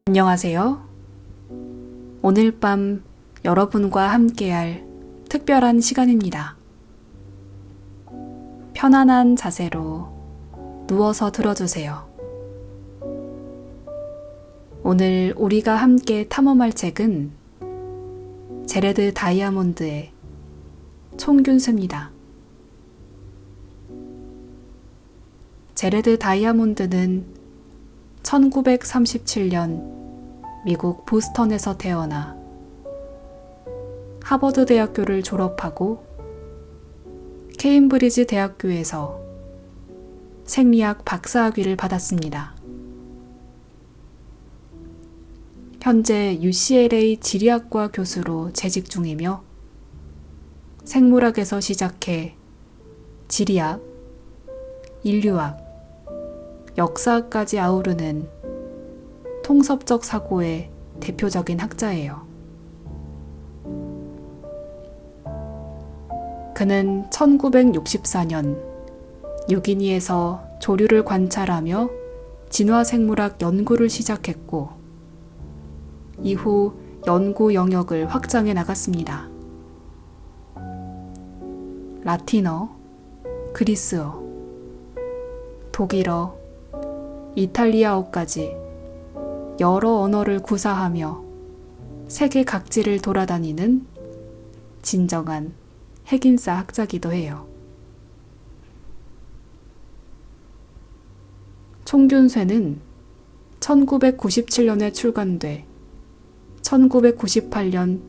안녕하세요. 오늘 밤 여러분과 함께할 특별한 시간입니다. 편안한 자세로 누워서 들어주세요. 오늘 우리가 함께 탐험할 책은 제레드 다이아몬드의 총균수입니다. 제레드 다이아몬드는 1937년 미국 보스턴에서 태어나 하버드 대학교를 졸업하고 케임브리지 대학교에서 생리학 박사학위를 받았습니다. 현재 UCLA 지리학과 교수로 재직 중이며 생물학에서 시작해 지리학, 인류학, 역사학까지 아우르는 통섭적 사고의 대표적인 학자예요. 그는 1964년 뉴기니에서 조류를 관찰하며 진화생물학 연구를 시작했고, 이후 연구 영역을 확장해 나갔습니다. 라틴어, 그리스어, 독일어, 이탈리아어까지 여러 언어를 구사하며 세계 각지를 돌아다니는 진정한 핵인싸 학자기도 해요. 총균쇠는 1997년에 출간돼 1998년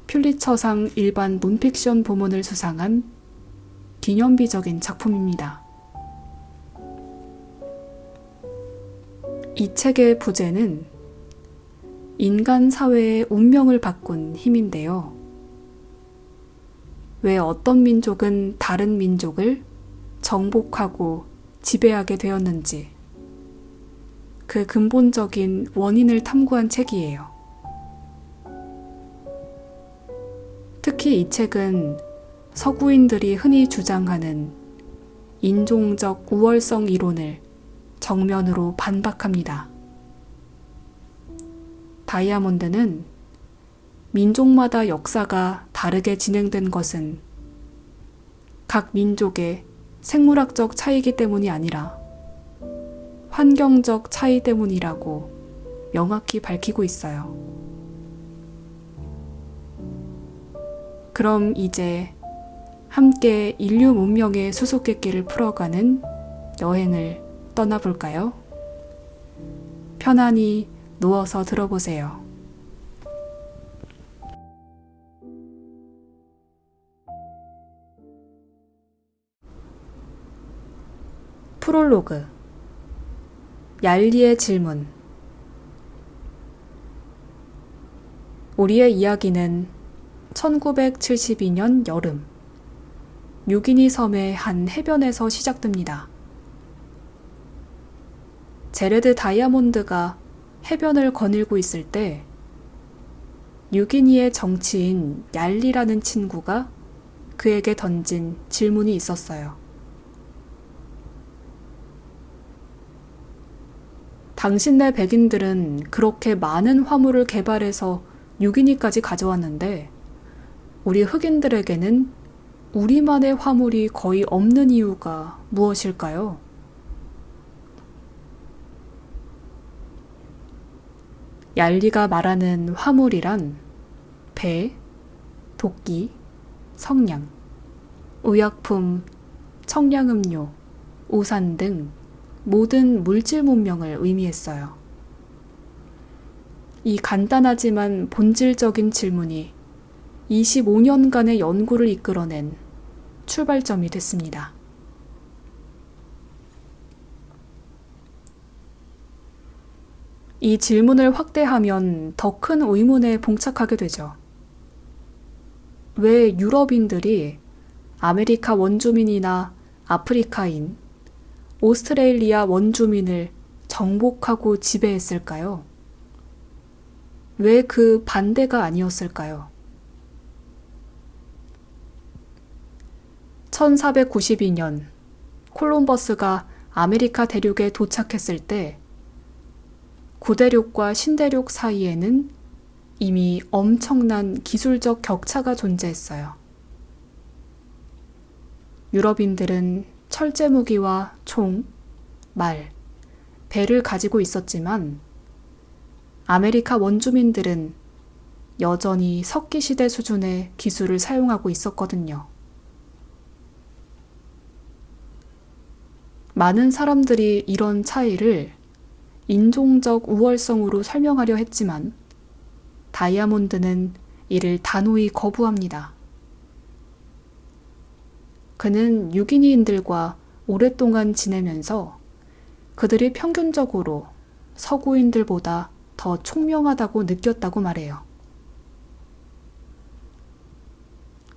퓰리처상 일반 논픽션 부문을 수상한 기념비적인 작품입니다. 이 책의 부제는 인간 사회의 운명을 바꾼 힘인데요. 왜 어떤 민족은 다른 민족을 정복하고 지배하게 되었는지, 그 근본적인 원인을 탐구한 책이에요. 특히 이 책은 서구인들이 흔히 주장하는 인종적 우월성 이론을 정면으로 반박합니다. 다이아몬드는 민족마다 역사가 다르게 진행된 것은 각 민족의 생물학적 차이이기 때문이 아니라 환경적 차이 때문이라고 명확히 밝히고 있어요. 그럼 이제 함께 인류 문명의 수수께끼를 풀어가는 여행을 떠나볼까요? 편안히 누워서 들어보세요. 프롤로그. 얄리의 질문. 우리의 이야기는 1972년 여름, 뉴기니 섬의 한 해변에서 시작됩니다. 제레드 다이아몬드가 해변을 거닐고 있을 때 뉴기니의 정치인 얄리라는 친구가 그에게 던진 질문이 있었어요. 당신네 백인들은 그렇게 많은 화물을 개발해서 뉴기니까지 가져왔는데 우리 흑인들에게는 우리만의 화물이 거의 없는 이유가 무엇일까요? 얄리가 말하는 화물이란 배, 도끼, 성냥, 의약품, 청량음료, 우산 등 모든 물질 문명을 의미했어요. 이 간단하지만 본질적인 질문이 25년간의 연구를 이끌어낸 출발점이 됐습니다. 이 질문을 확대하면 더 큰 의문에 봉착하게 되죠. 왜 유럽인들이 아메리카 원주민이나 아프리카인, 오스트레일리아 원주민을 정복하고 지배했을까요? 왜 그 반대가 아니었을까요? 1492년 콜럼버스가 아메리카 대륙에 도착했을 때 구대륙과 신대륙 사이에는 이미 엄청난 기술적 격차가 존재했어요. 유럽인들은 철제 무기와 총, 말, 배를 가지고 있었지만 아메리카 원주민들은 여전히 석기시대 수준의 기술을 사용하고 있었거든요. 많은 사람들이 이런 차이를 인종적 우월성으로 설명하려 했지만 다이아몬드는 이를 단호히 거부합니다. 그는 유기니인들과 오랫동안 지내면서 그들이 평균적으로 서구인들보다 더 총명하다고 느꼈다고 말해요.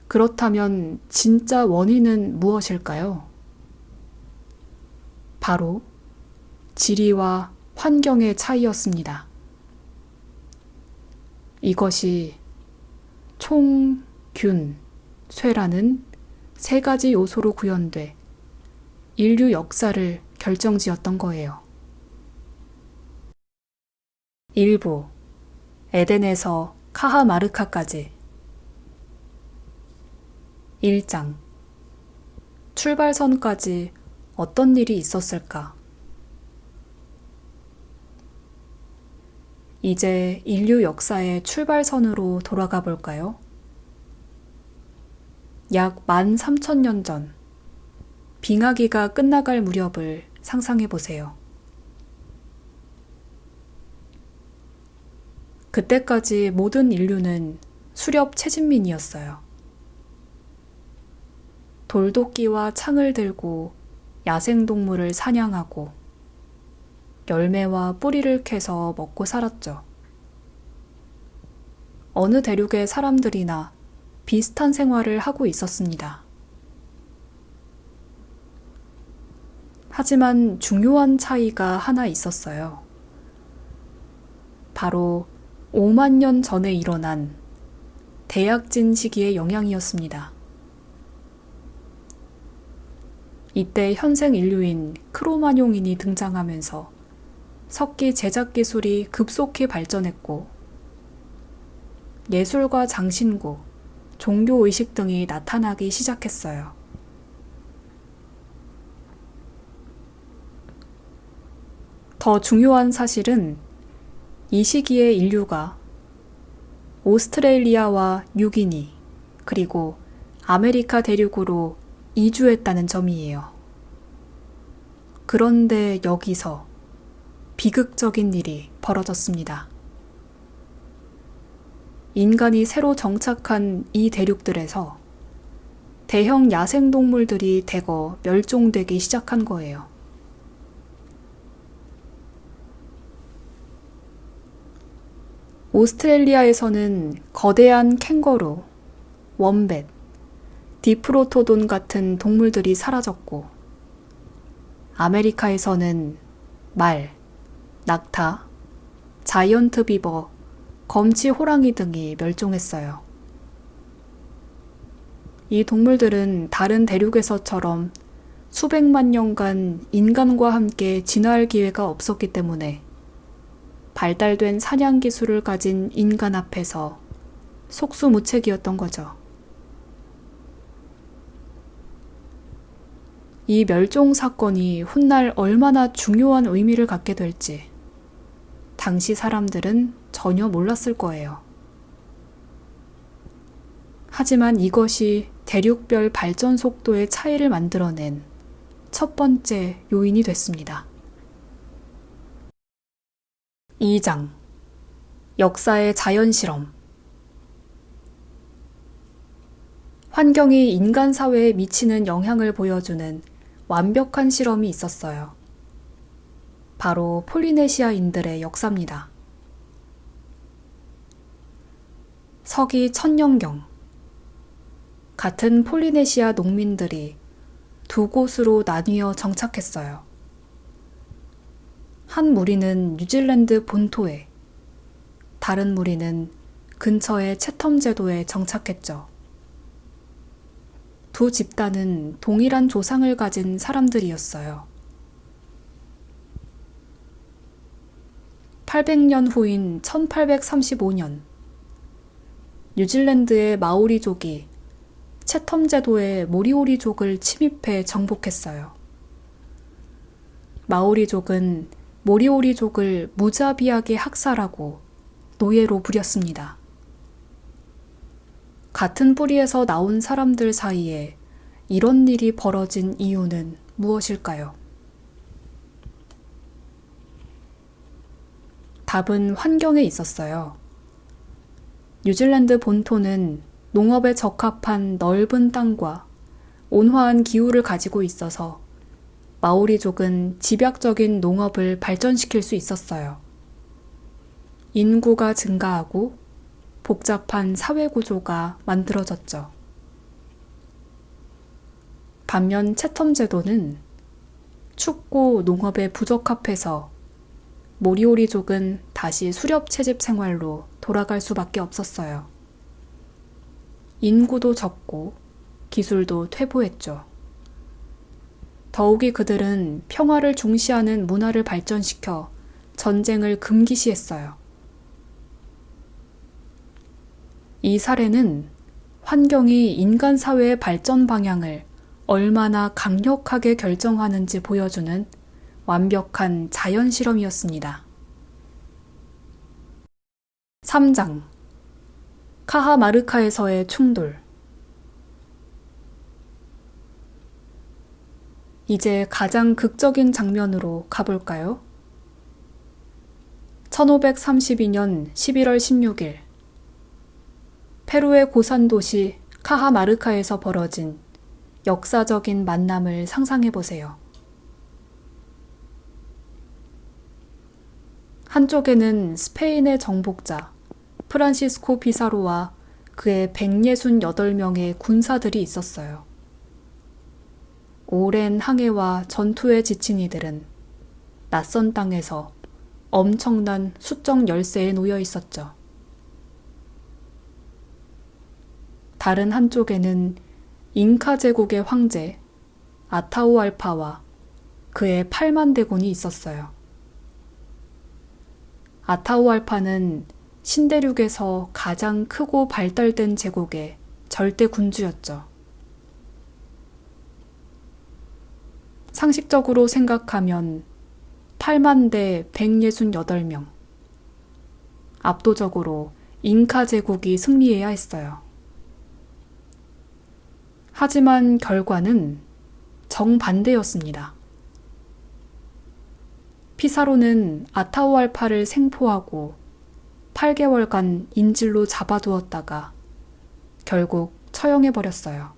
그렇다면 진짜 원인은 무엇일까요? 바로 지리와 환경의 차이였습니다. 이것이 총, 균, 쇠라는 세 가지 요소로 구현돼 인류 역사를 결정지었던 거예요. 일부 에덴에서 카하마르카까지 1장 출발선까지 어떤 일이 있었을까? 이제 인류 역사의 출발선으로 돌아가 볼까요? 약 13,000년 전, 빙하기가 끝나갈 무렵을 상상해 보세요. 그때까지 모든 인류는 수렵 채집민이었어요. 돌도끼와 창을 들고 야생동물을 사냥하고 열매와 뿌리를 캐서 먹고 살았죠. 어느 대륙의 사람들이나 비슷한 생활을 하고 있었습니다. 하지만 중요한 차이가 하나 있었어요. 바로 5만 년 전에 일어난 대약진 시기의 영향이었습니다. 이때 현생 인류인 크로마뇽인이 등장하면서 석기 제작 기술이 급속히 발전했고 예술과 장신구, 종교의식 등이 나타나기 시작했어요. 더 중요한 사실은 이 시기에 인류가 오스트레일리아와 뉴기니 그리고 아메리카 대륙으로 이주했다는 점이에요. 그런데 여기서 비극적인 일이 벌어졌습니다. 인간이 새로 정착한 이 대륙들에서 대형 야생동물들이 대거 멸종되기 시작한 거예요. 오스트레일리아에서는 거대한 캥거루, 원뱃, 디프로토돈 같은 동물들이 사라졌고 아메리카에서는 말, 낙타, 자이언트 비버, 검치 호랑이 등이 멸종했어요. 이 동물들은 다른 대륙에서처럼 수백만 년간 인간과 함께 진화할 기회가 없었기 때문에 발달된 사냥 기술을 가진 인간 앞에서 속수무책이었던 거죠. 이 멸종 사건이 훗날 얼마나 중요한 의미를 갖게 될지 당시 사람들은 전혀 몰랐을 거예요. 하지만 이것이 대륙별 발전 속도의 차이를 만들어낸 첫 번째 요인이 됐습니다. 2장 역사의 자연실험. 환경이 인간 사회에 미치는 영향을 보여주는 완벽한 실험이 있었어요. 바로 폴리네시아인들의 역사입니다. 서기 1000년경, 같은 폴리네시아 농민들이 두 곳으로 나뉘어 정착했어요. 한 무리는 뉴질랜드 본토에, 다른 무리는 근처의 채텀 제도에 정착했죠. 두 집단은 동일한 조상을 가진 사람들이었어요. 800년 후인 1835년, 뉴질랜드의 마오리족이 채텀 제도의 모리오리족을 침입해 정복했어요. 마오리족은 모리오리족을 무자비하게 학살하고 노예로 부렸습니다. 같은 뿌리에서 나온 사람들 사이에 이런 일이 벌어진 이유는 무엇일까요? 답은 환경에 있었어요. 뉴질랜드 본토는 농업에 적합한 넓은 땅과 온화한 기후를 가지고 있어서 마오리족은 집약적인 농업을 발전시킬 수 있었어요. 인구가 증가하고 복잡한 사회 구조가 만들어졌죠. 반면 채텀 제도는 춥고 농업에 부적합해서 모리오리족은 다시 수렵 채집 생활로 돌아갈 수밖에 없었어요. 인구도 적고 기술도 퇴보했죠. 더욱이 그들은 평화를 중시하는 문화를 발전시켜 전쟁을 금기시했어요. 이 사례는 환경이 인간 사회의 발전 방향을 얼마나 강력하게 결정하는지 보여주는 완벽한 자연 실험이었습니다. 3장 카하마르카에서의 충돌. 이제 가장 극적인 장면으로 가볼까요? 1532년 11월 16일 페루의 고산도시 카하마르카에서 벌어진 역사적인 만남을 상상해보세요. 한쪽에는 스페인의 정복자 프란시스코 피사로와 그의 168명의 군사들이 있었어요. 오랜 항해와 전투에 지친 이들은 낯선 땅에서 엄청난 수적 열세에 놓여 있었죠. 다른 한쪽에는 잉카 제국의 황제 아타우알파와 그의 8만 대군이 있었어요. 아타우알파는 신대륙에서 가장 크고 발달된 제국의 절대 군주였죠. 상식적으로 생각하면 8만 대 168명. 압도적으로 잉카 제국이 승리해야 했어요. 하지만 결과는 정반대였습니다. 피사로는 아타우알파를 생포하고 8개월간 인질로 잡아두었다가 결국 처형해버렸어요.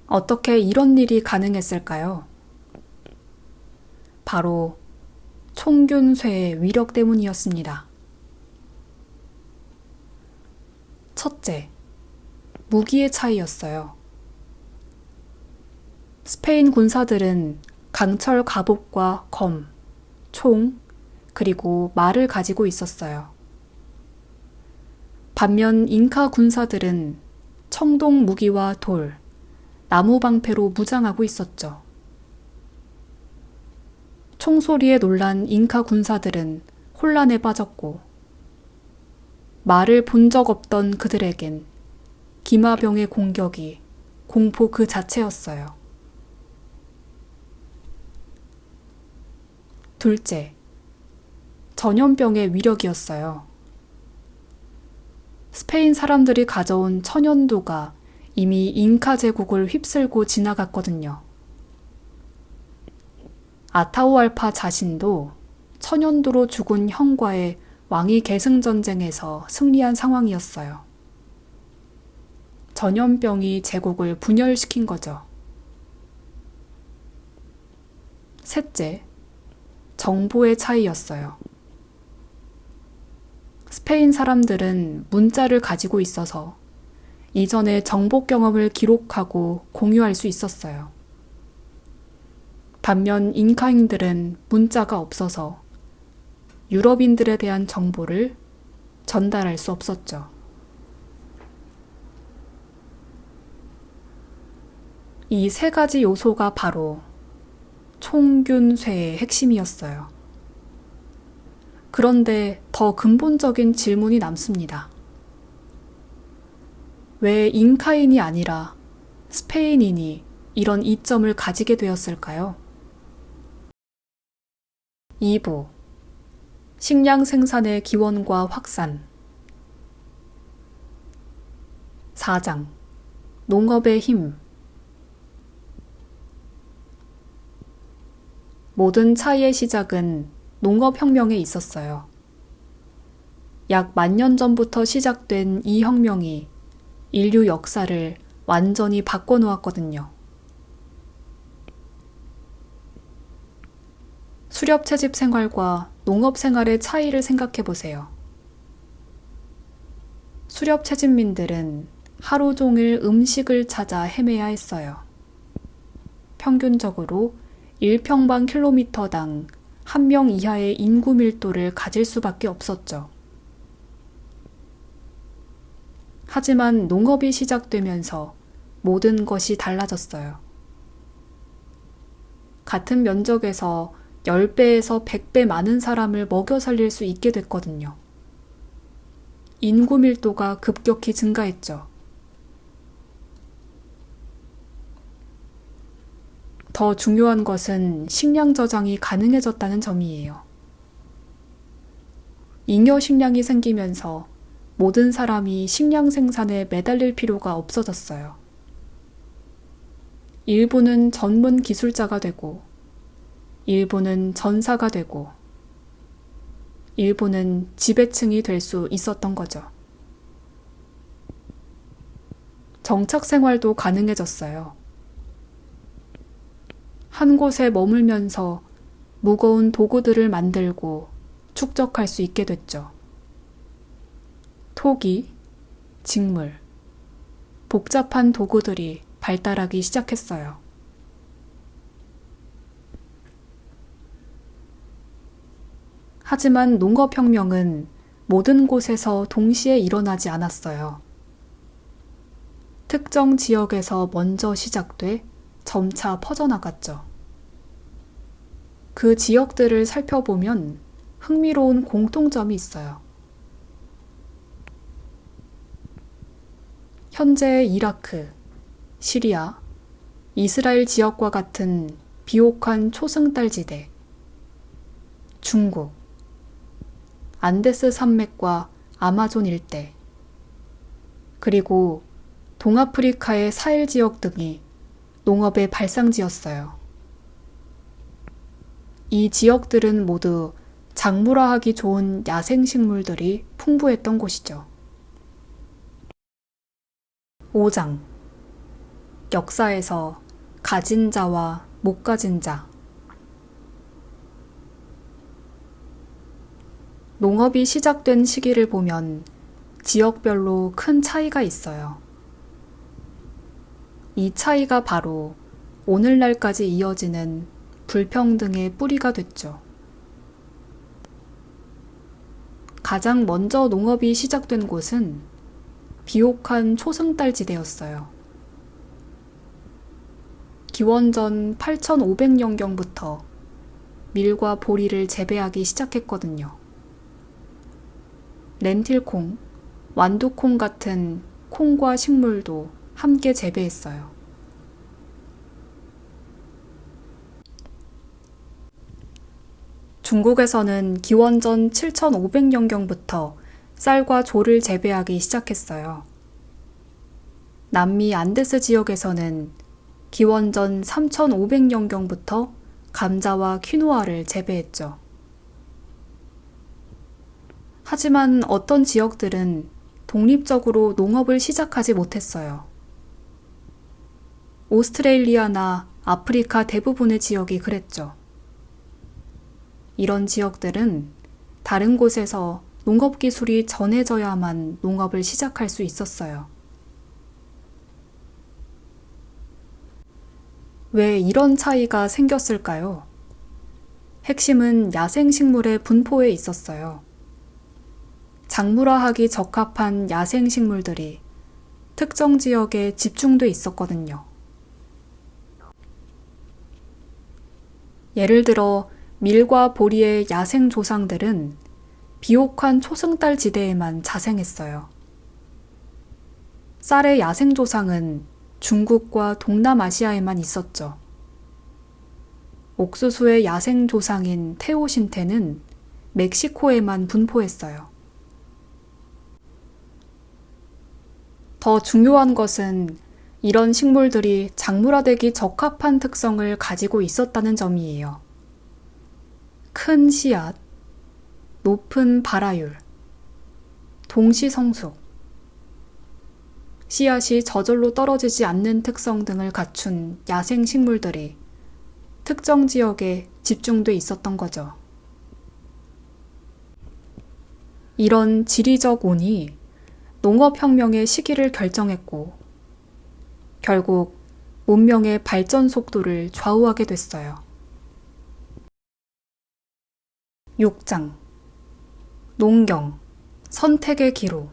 어떻게 이런 일이 가능했을까요? 바로 총균쇠의 위력 때문이었습니다. 첫째, 무기의 차이였어요. 스페인 군사들은 강철 갑옷과 검, 총, 그리고 말을 가지고 있었어요. 반면 잉카 군사들은 청동 무기와 돌, 나무 방패로 무장하고 있었죠. 총소리에 놀란 잉카 군사들은 혼란에 빠졌고 말을 본 적 없던 그들에겐 기마병의 공격이 공포 그 자체였어요. 둘째, 전염병의 위력이었어요. 스페인 사람들이 가져온 천연두가 이미 잉카 제국을 휩쓸고 지나갔거든요. 아타우알파 자신도 천연두로 죽은 형과의 왕위 계승 전쟁에서 승리한 상황이었어요. 전염병이 제국을 분열시킨 거죠. 셋째, 정보의 차이였어요. 스페인 사람들은 문자를 가지고 있어서 이전의 정복 경험을 기록하고 공유할 수 있었어요. 반면 잉카인들은 문자가 없어서 유럽인들에 대한 정보를 전달할 수 없었죠. 이 세 가지 요소가 바로 통균쇠의 핵심이었어요. 그런데 더 근본적인 질문이 남습니다. 왜 잉카인이 아니라 스페인인이 이런 이점을 가지게 되었을까요? 2부 식량 생산의 기원과 확산 4장 농업의 힘 모든 차이의 시작은 농업혁명에 있었어요. 약 10,000년 전부터 시작된 이 혁명이 인류 역사를 완전히 바꿔놓았거든요. 수렵 채집 생활과 농업 생활의 차이를 생각해 보세요. 수렵 채집민들은 하루 종일 음식을 찾아 헤매야 했어요. 평균적으로 1평방킬로미터당 1명 이하의 인구 밀도를 가질 수밖에 없었죠. 하지만 농업이 시작되면서 모든 것이 달라졌어요. 같은 면적에서 10배에서 100배 많은 사람을 먹여 살릴 수 있게 됐거든요. 인구 밀도가 급격히 증가했죠. 더 중요한 것은 식량 저장이 가능해졌다는 점이에요. 잉여 식량이 생기면서 모든 사람이 식량 생산에 매달릴 필요가 없어졌어요. 일부는 전문 기술자가 되고, 일부는 전사가 되고, 일부는 지배층이 될 수 있었던 거죠. 정착 생활도 가능해졌어요. 한 곳에 머물면서 무거운 도구들을 만들고 축적할 수 있게 됐죠. 토기, 직물, 복잡한 도구들이 발달하기 시작했어요. 하지만 농업혁명은 모든 곳에서 동시에 일어나지 않았어요. 특정 지역에서 먼저 시작돼 점차 퍼져나갔죠. 그 지역들을 살펴보면 흥미로운 공통점이 있어요. 현재의 이라크, 시리아, 이스라엘 지역과 같은 비옥한 초승달지대, 중국, 안데스 산맥과 아마존 일대, 그리고 동아프리카의 사헬 지역 등이 농업의 발상지였어요. 이 지역들은 모두 작물화하기 좋은 야생식물들이 풍부했던 곳이죠. 5장 역사에서 가진 자와 못 가진 자 농업이 시작된 시기를 보면 지역별로 큰 차이가 있어요. 이 차이가 바로 오늘날까지 이어지는 불평등의 뿌리가 됐죠. 가장 먼저 농업이 시작된 곳은 비옥한 초승달지대였어요. 기원전 8500년경부터 밀과 보리를 재배하기 시작했거든요. 렌틸콩, 완두콩 같은 콩과 식물도 함께 재배했어요. 중국에서는 기원전 7500년경부터 쌀과 조를 재배하기 시작했어요. 남미 안데스 지역에서는 기원전 3500년경부터 감자와 퀴노아를 재배했죠. 하지만 어떤 지역들은 독립적으로 농업을 시작하지 못했어요. 오스트레일리아나 아프리카 대부분의 지역이 그랬죠. 이런 지역들은 다른 곳에서 농업 기술이 전해져야만 농업을 시작할 수 있었어요. 왜 이런 차이가 생겼을까요? 핵심은 야생식물의 분포에 있었어요. 작물화하기 적합한 야생식물들이 특정 지역에 집중돼 있었거든요. 예를 들어 밀과 보리의 야생 조상들은 비옥한 초승달 지대에만 자생했어요. 쌀의 야생 조상은 중국과 동남아시아에만 있었죠. 옥수수의 야생 조상인 테오신테는 멕시코에만 분포했어요. 더 중요한 것은 이런 식물들이 작물화되기 적합한 특성을 가지고 있었다는 점이에요. 큰 씨앗, 높은 발화율, 동시성숙, 씨앗이 저절로 떨어지지 않는 특성 등을 갖춘 야생 식물들이 특정 지역에 집중돼 있었던 거죠. 이런 지리적 운이 농업혁명의 시기를 결정했고 결국 문명의 발전 속도를 좌우하게 됐어요. 6장 농경, 선택의 기로.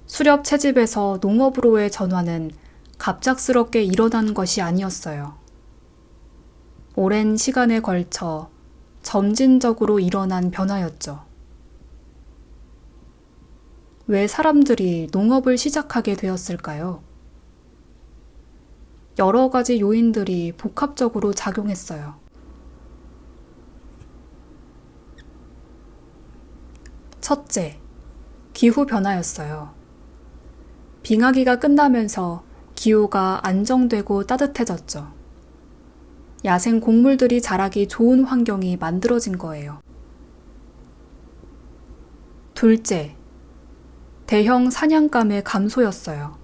수렵 채집에서 농업으로의 전환은 갑작스럽게 일어난 것이 아니었어요. 오랜 시간에 걸쳐 점진적으로 일어난 변화였죠. 왜 사람들이 농업을 시작하게 되었을까요? 여러 가지 요인들이 복합적으로 작용했어요. 첫째, 기후변화였어요. 빙하기가 끝나면서 기후가 안정되고 따뜻해졌죠. 야생 곡물들이 자라기 좋은 환경이 만들어진 거예요. 둘째, 대형 사냥감의 감소였어요.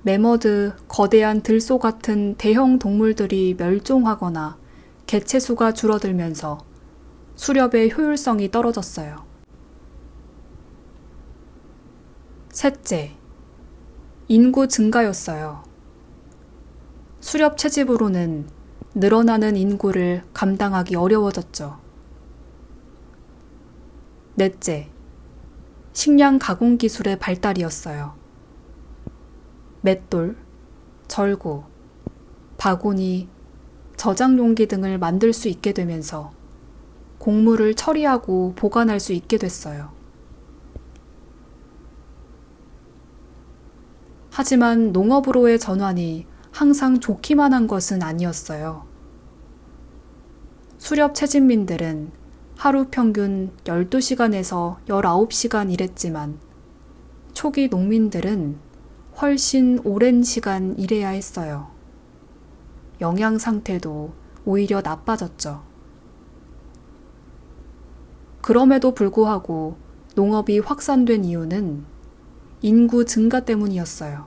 매머드, 거대한 들소 같은 대형 동물들이 멸종하거나 개체수가 줄어들면서 수렵의 효율성이 떨어졌어요. 셋째, 인구 증가였어요. 수렵 채집으로는 늘어나는 인구를 감당하기 어려워졌죠. 넷째, 식량 가공 기술의 발달이었어요. 맷돌, 절구, 바구니, 저장 용기 등을 만들 수 있게 되면서 곡물을 처리하고 보관할 수 있게 됐어요. 하지만 농업으로의 전환이 항상 좋기만 한 것은 아니었어요. 수렵 채집민들은 하루 평균 12시간에서 19시간 일했지만 초기 농민들은 훨씬 오랜 시간 일해야 했어요. 영양 상태도 오히려 나빠졌죠. 그럼에도 불구하고 농업이 확산된 이유는 인구 증가 때문이었어요.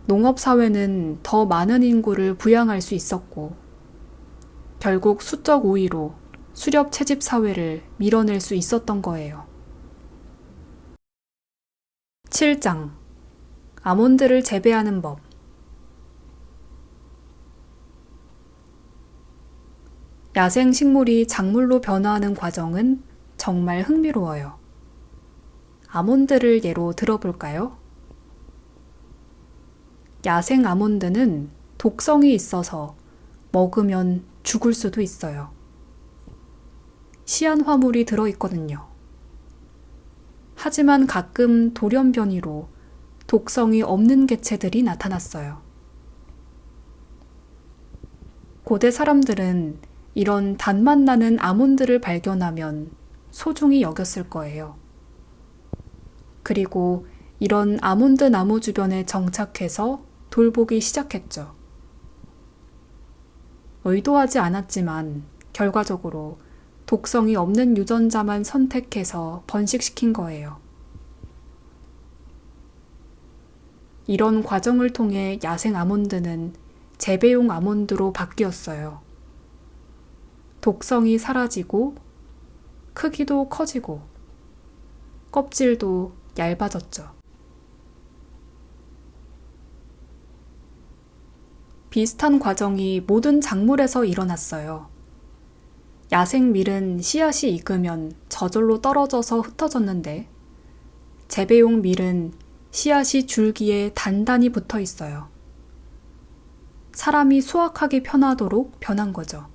농업사회는 더 많은 인구를 부양할 수 있었고, 결국 수적 우위로 수렵 채집 사회를 밀어낼 수 있었던 거예요. 7장 아몬드를 재배하는 법. 야생 식물이 작물로 변화하는 과정은 정말 흥미로워요. 아몬드를 예로 들어볼까요? 야생 아몬드는 독성이 있어서 먹으면 죽을 수도 있어요. 시안화물이 들어있거든요. 하지만 가끔 돌연변이로 독성이 없는 개체들이 나타났어요. 고대 사람들은 이런 단맛 나는 아몬드를 발견하면 소중히 여겼을 거예요. 그리고 이런 아몬드 나무 주변에 정착해서 돌보기 시작했죠. 의도하지 않았지만 결과적으로 독성이 없는 유전자만 선택해서 번식시킨 거예요. 이런 과정을 통해 야생 아몬드는 재배용 아몬드로 바뀌었어요. 독성이 사라지고 크기도 커지고 껍질도 얇아졌죠. 비슷한 과정이 모든 작물에서 일어났어요. 야생 밀은 씨앗이 익으면 저절로 떨어져서 흩어졌는데 재배용 밀은 씨앗이 줄기에 단단히 붙어 있어요. 사람이 수확하기 편하도록 변한 거죠.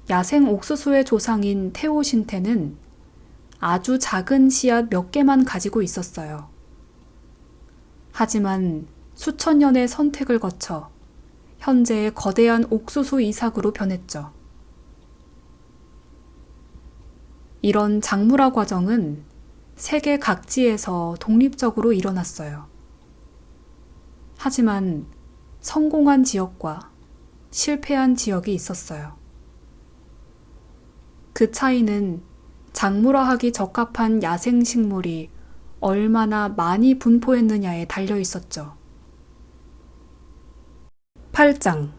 야생 옥수수의 조상인 테오신테는 아주 작은 씨앗 몇 개만 가지고 있었어요. 하지만 수천 년의 선택을 거쳐 현재의 거대한 옥수수 이삭으로 변했죠. 이런 작물화 과정은 세계 각지에서 독립적으로 일어났어요. 하지만 성공한 지역과 실패한 지역이 있었어요. 그 차이는 작물화하기 적합한 야생식물이 얼마나 많이 분포했느냐에 달려 있었죠. 8장.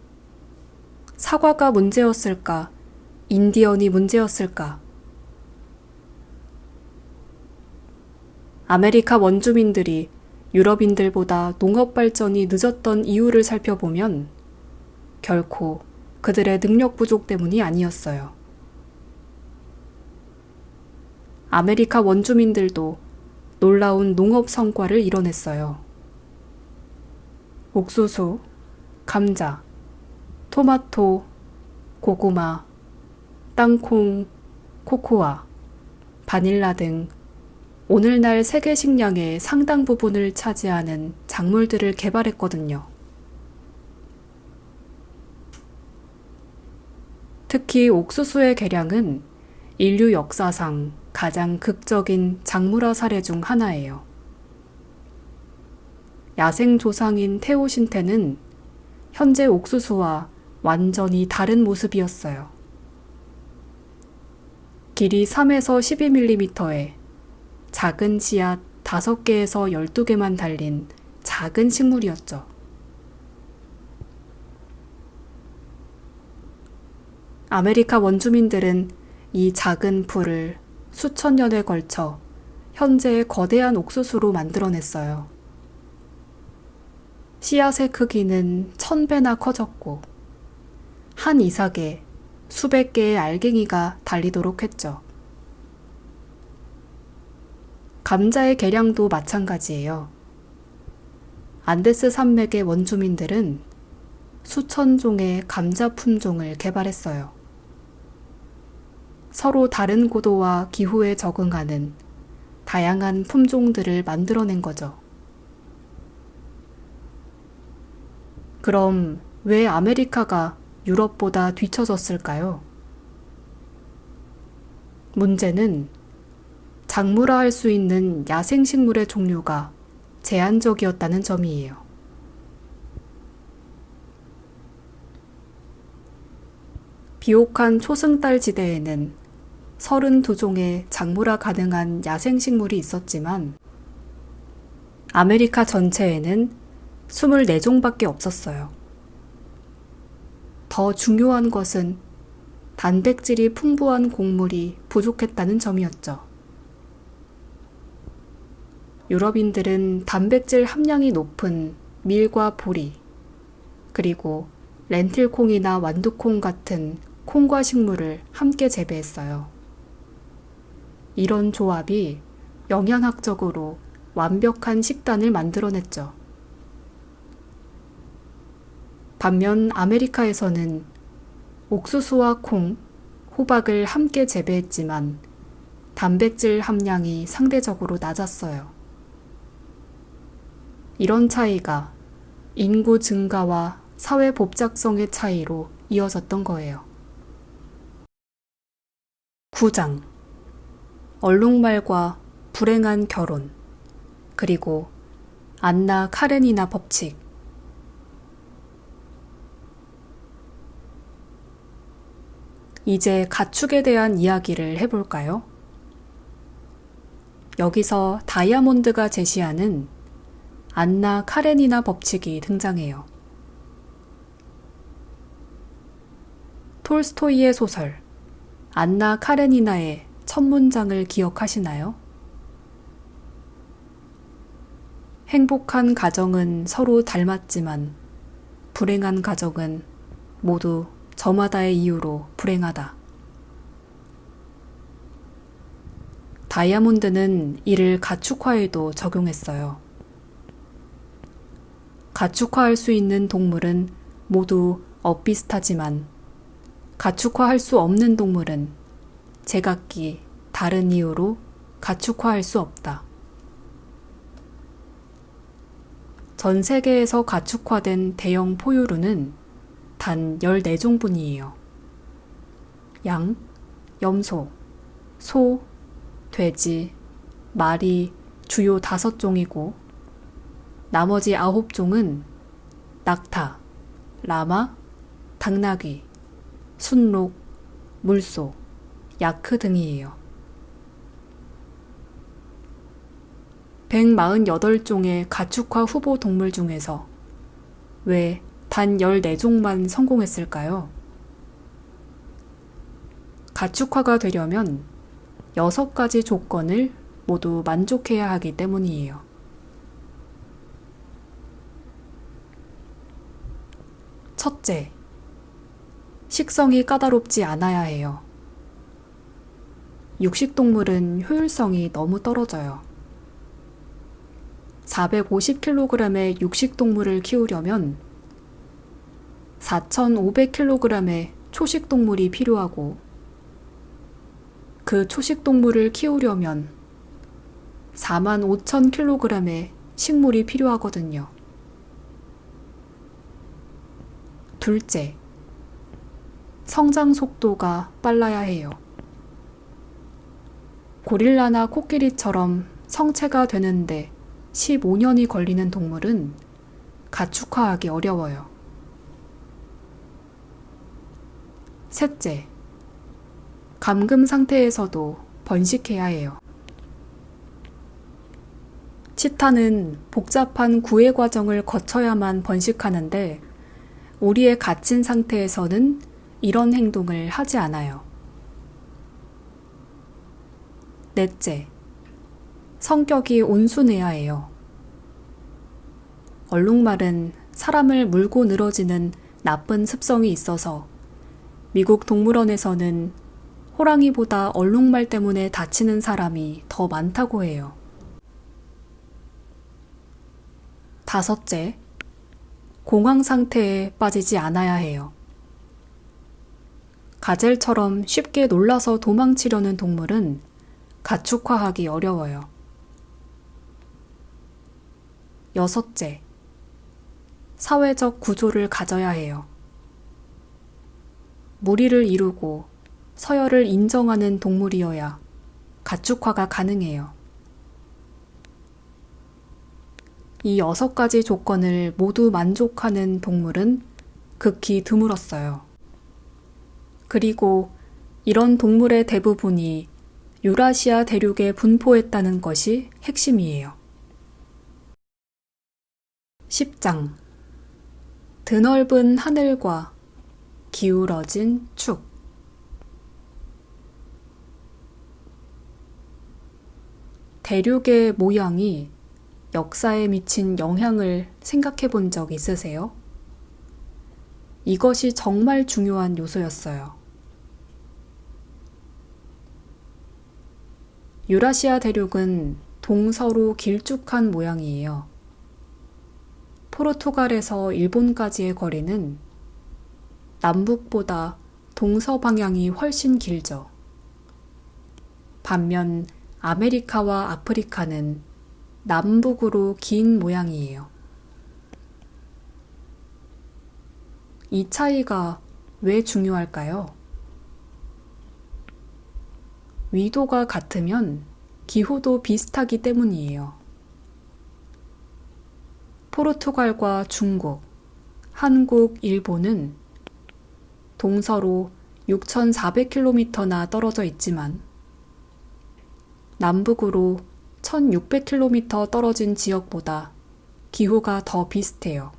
사과가 문제였을까? 인디언이 문제였을까? 아메리카 원주민들이 유럽인들보다 농업 발전이 늦었던 이유를 살펴보면 결코 그들의 능력 부족 때문이 아니었어요. 아메리카 원주민들도 놀라운 농업 성과를 이뤄냈어요. 옥수수, 감자, 토마토, 고구마, 땅콩, 코코아, 바닐라 등 오늘날 세계 식량의 상당 부분을 차지하는 작물들을 개발했거든요. 특히 옥수수의 개량은 인류 역사상 가장 극적인 작물화 사례 중 하나예요. 야생 조상인 테오신테는 현재 옥수수와 완전히 다른 모습이었어요. 길이 3에서 12mm에 작은 씨앗 5개에서 12개만 달린 작은 식물이었죠. 아메리카 원주민들은 이 작은 풀을 수천 년에 걸쳐 현재의 거대한 옥수수로 만들어냈어요. 씨앗의 크기는 1000배나 커졌고 한 이삭에 수백 개의 알갱이가 달리도록 했죠. 감자의 개량도 마찬가지예요. 안데스 산맥의 원주민들은 수천 종의 감자 품종을 개발했어요. 서로 다른 고도와 기후에 적응하는 다양한 품종들을 만들어낸 거죠. 그럼 왜 아메리카가 유럽보다 뒤처졌을까요? 문제는 작물화할 수 있는 야생식물의 종류가 제한적이었다는 점이에요. 비옥한 초승달 지대에는 32종의 작물화 가능한 야생식물이 있었지만 아메리카 전체에는 24종밖에 없었어요. 더 중요한 것은 단백질이 풍부한 곡물이 부족했다는 점이었죠. 유럽인들은 단백질 함량이 높은 밀과 보리, 그리고 렌틸콩이나 완두콩 같은 콩과 식물을 함께 재배했어요. 이런 조합이 영양학적으로 완벽한 식단을 만들어냈죠. 반면 아메리카에서는 옥수수와 콩, 호박을 함께 재배했지만 단백질 함량이 상대적으로 낮았어요. 이런 차이가 인구 증가와 사회 복잡성의 차이로 이어졌던 거예요. 9장. 얼룩말과 불행한 결혼, 그리고 안나 카레니나 법칙. 이제 가축에 대한 이야기를 해볼까요? 여기서 다이아몬드가 제시하는 안나 카레니나 법칙이 등장해요. 톨스토이의 소설 안나 카레니나의 첫 문장을 기억하시나요? 행복한 가정은 서로 닮았지만 불행한 가정은 모두 저마다의 이유로 불행하다. 다이아몬드는 이를 가축화에도 적용했어요. 가축화할 수 있는 동물은 모두 엇비슷하지만 가축화할 수 없는 동물은 제각기 다른 이유로 가축화할 수 없다. 전 세계에서 가축화된 대형 포유류는 단 14종뿐이에요. 양, 염소, 소, 돼지, 말이 주요 5종이고 나머지 9종은 낙타, 라마, 당나귀, 순록, 물소, 야크 등이에요. 148종의 가축화 후보 동물 중에서 왜 단 14종만 성공했을까요? 가축화가 되려면 6가지 조건을 모두 만족해야 하기 때문이에요. 첫째, 식성이 까다롭지 않아야 해요. 육식동물은 효율성이 너무 떨어져요. 450kg의 육식동물을 키우려면 4,500kg의 초식동물이 필요하고 그 초식동물을 키우려면 45,000kg의 식물이 필요하거든요. 둘째, 성장 속도가 빨라야 해요. 고릴라나 코끼리처럼 성체가 되는데 15년이 걸리는 동물은 가축화하기 어려워요. 셋째, 감금 상태에서도 번식해야 해요. 치타는 복잡한 구애 과정을 거쳐야만 번식하는데 우리의 갇힌 상태에서는 이런 행동을 하지 않아요. 넷째, 성격이 온순해야 해요. 얼룩말은 사람을 물고 늘어지는 나쁜 습성이 있어서 미국 동물원에서는 호랑이보다 얼룩말 때문에 다치는 사람이 더 많다고 해요. 다섯째, 공황 상태에 빠지지 않아야 해요. 가젤처럼 쉽게 놀라서 도망치려는 동물은 가축화하기 어려워요. 여섯째, 사회적 구조를 가져야 해요. 무리를 이루고 서열을 인정하는 동물이어야 가축화가 가능해요. 이 6가지 조건을 모두 만족하는 동물은 극히 드물었어요. 그리고 이런 동물의 대부분이 유라시아 대륙에 분포했다는 것이 핵심이에요. 10장 드넓은 하늘과 기울어진 축. 대륙의 모양이 역사에 미친 영향을 생각해 본 적 있으세요? 이것이 정말 중요한 요소였어요. 유라시아 대륙은 동서로 길쭉한 모양이에요. 포르투갈에서 일본까지의 거리는 남북보다 동서 방향이 훨씬 길죠. 반면 아메리카와 아프리카는 남북으로 긴 모양이에요. 이 차이가 왜 중요할까요? 위도가 같으면 기후도 비슷하기 때문이에요. 포르투갈과 중국, 한국, 일본은 동서로 6,400km나 떨어져 있지만 남북으로 1,600km 떨어진 지역보다 기후가 더 비슷해요.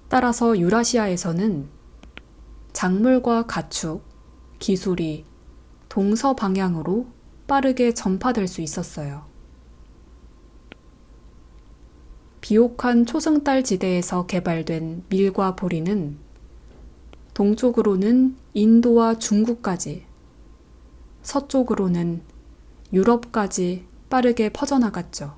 따라서 유라시아에서는 작물과 가축, 기술이 동서 방향으로 빠르게 전파될 수 있었어요. 비옥한 초승달 지대에서 개발된 밀과 보리는 동쪽으로는 인도와 중국까지 서쪽으로는 유럽까지 빠르게 퍼져나갔죠.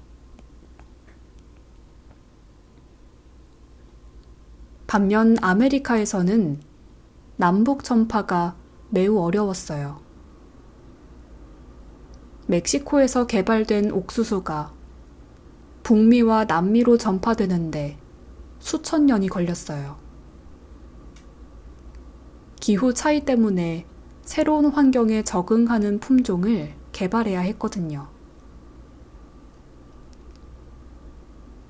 반면 아메리카에서는 남북 전파가 매우 어려웠어요. 멕시코에서 개발된 옥수수가 북미와 남미로 전파되는데 수천 년이 걸렸어요. 기후 차이 때문에 새로운 환경에 적응하는 품종을 개발해야 했거든요.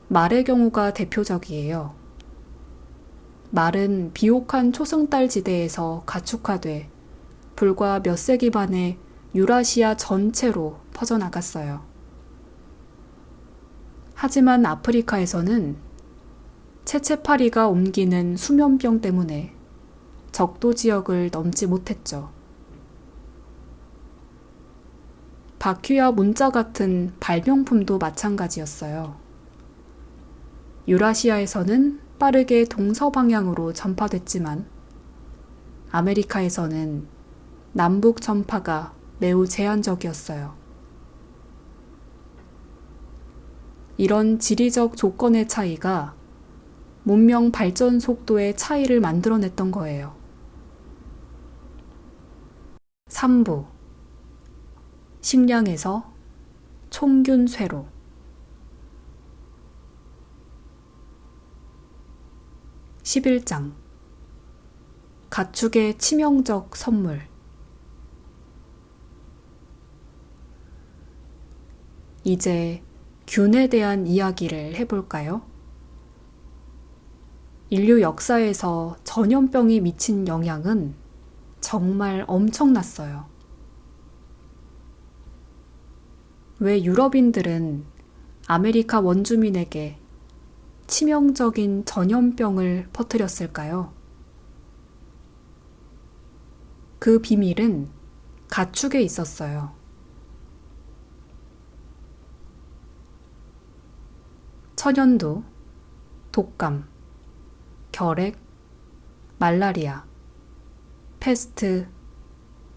말의 경우가 대표적이에요. 말은 비옥한 초승달 지대에서 가축화돼 불과 몇 세기 만에 유라시아 전체로 퍼져나갔어요. 하지만 아프리카에서는 채채파리가 옮기는 수면병 때문에 적도 지역을 넘지 못했죠. 바퀴와 문자 같은 발명품도 마찬가지였어요. 유라시아에서는 빠르게 동서방향으로 전파됐지만 아메리카에서는 남북 전파가 매우 제한적이었어요. 이런 지리적 조건의 차이가 문명 발전 속도의 차이를 만들어냈던 거예요. 3부 식량에서 총균 쇠로 11장 가축의 치명적 선물 이제 균에 대한 이야기를 해볼까요? 인류 역사에서 전염병이 미친 영향은 정말 엄청났어요. 왜 유럽인들은 아메리카 원주민에게 치명적인 전염병을 퍼뜨렸을까요? 그 비밀은 가축에 있었어요. 천연두, 독감, 결핵, 말라리아, 패스트,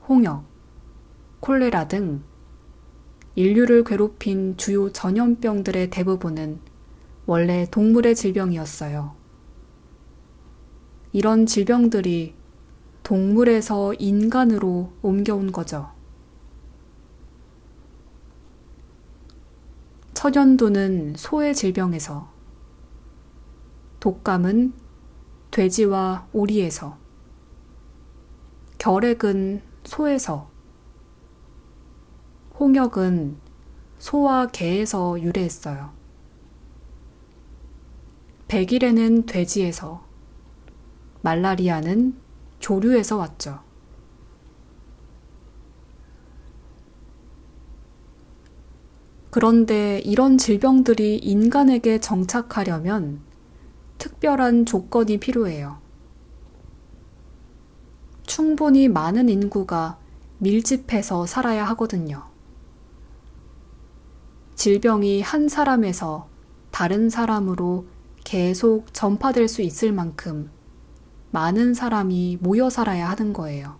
홍역, 콜레라 등 인류를 괴롭힌 주요 전염병들의 대부분은 원래 동물의 질병이었어요. 이런 질병들이 동물에서 인간으로 옮겨온 거죠. 천연두는 소의 질병에서, 독감은 돼지와 오리에서, 결핵은 소에서, 홍역은 소와 개에서 유래했어요. 백일에는 돼지에서, 말라리아는 조류에서 왔죠. 그런데 이런 질병들이 인간에게 정착하려면 특별한 조건이 필요해요. 충분히 많은 인구가 밀집해서 살아야 하거든요. 질병이 한 사람에서 다른 사람으로 계속 전파될 수 있을 만큼 많은 사람이 모여 살아야 하는 거예요.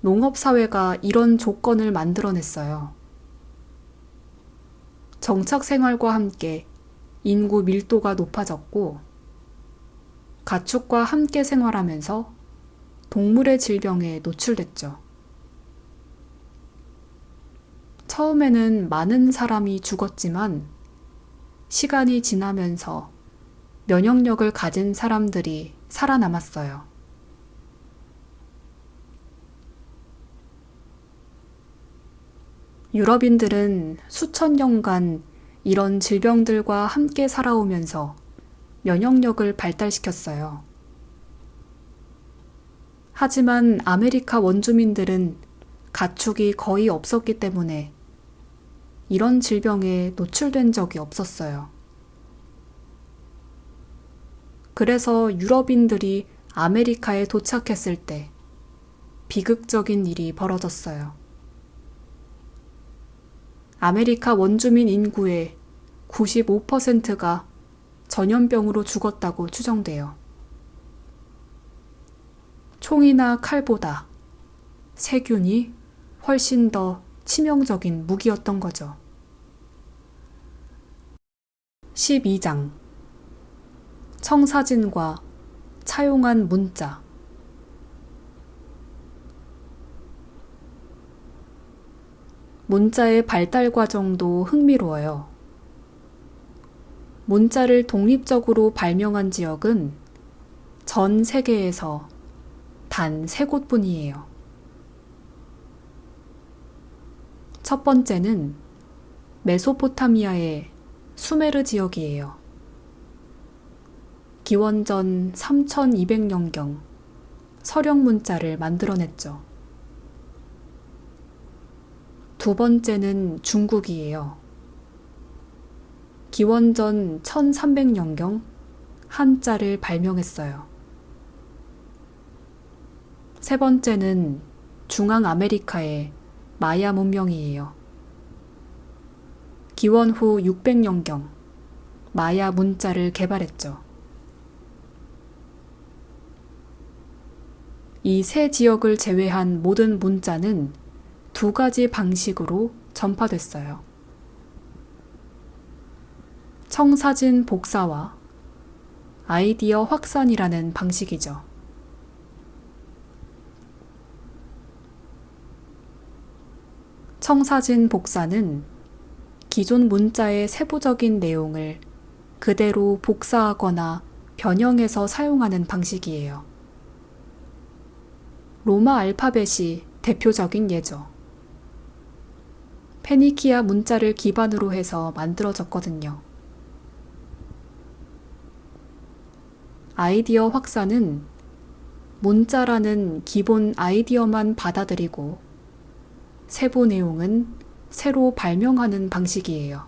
농업사회가 이런 조건을 만들어냈어요. 정착 생활과 함께 인구 밀도가 높아졌고, 가축과 함께 생활하면서 동물의 질병에 노출됐죠. 처음에는 많은 사람이 죽었지만 시간이 지나면서 면역력을 가진 사람들이 살아남았어요. 유럽인들은 수천 년간 이런 질병들과 함께 살아오면서 면역력을 발달시켰어요. 하지만 아메리카 원주민들은 가축이 거의 없었기 때문에 이런 질병에 노출된 적이 없었어요. 그래서 유럽인들이 아메리카에 도착했을 때 비극적인 일이 벌어졌어요. 아메리카 원주민 인구의 95%가 전염병으로 죽었다고 추정돼요. 총이나 칼보다 세균이 훨씬 더 치명적인 무기였던 거죠. 12장 청사진과 차용한 문자. 문자의 발달 과정도 흥미로워요. 문자를 독립적으로 발명한 지역은 전 세계에서 단 3곳뿐이에요. 첫 번째는 메소포타미아의 수메르 지역이에요. 기원전 3200년경 서령 문자를 만들어냈죠. 두 번째는 중국이에요. 기원전 1300년경 한자를 발명했어요. 세 번째는 중앙아메리카의 마야 문명이에요. 기원 후 600년경 마야 문자를 개발했죠. 이 세 지역을 제외한 모든 문자는 2가지 방식으로 전파됐어요. 청사진 복사와 아이디어 확산이라는 방식이죠. 청사진 복사는 기존 문자의 세부적인 내용을 그대로 복사하거나 변형해서 사용하는 방식이에요. 로마 알파벳이 대표적인 예죠. 페니키아 문자를 기반으로 해서 만들어졌거든요. 아이디어 확산은 문자라는 기본 아이디어만 받아들이고 세부 내용은 새로 발명하는 방식이에요.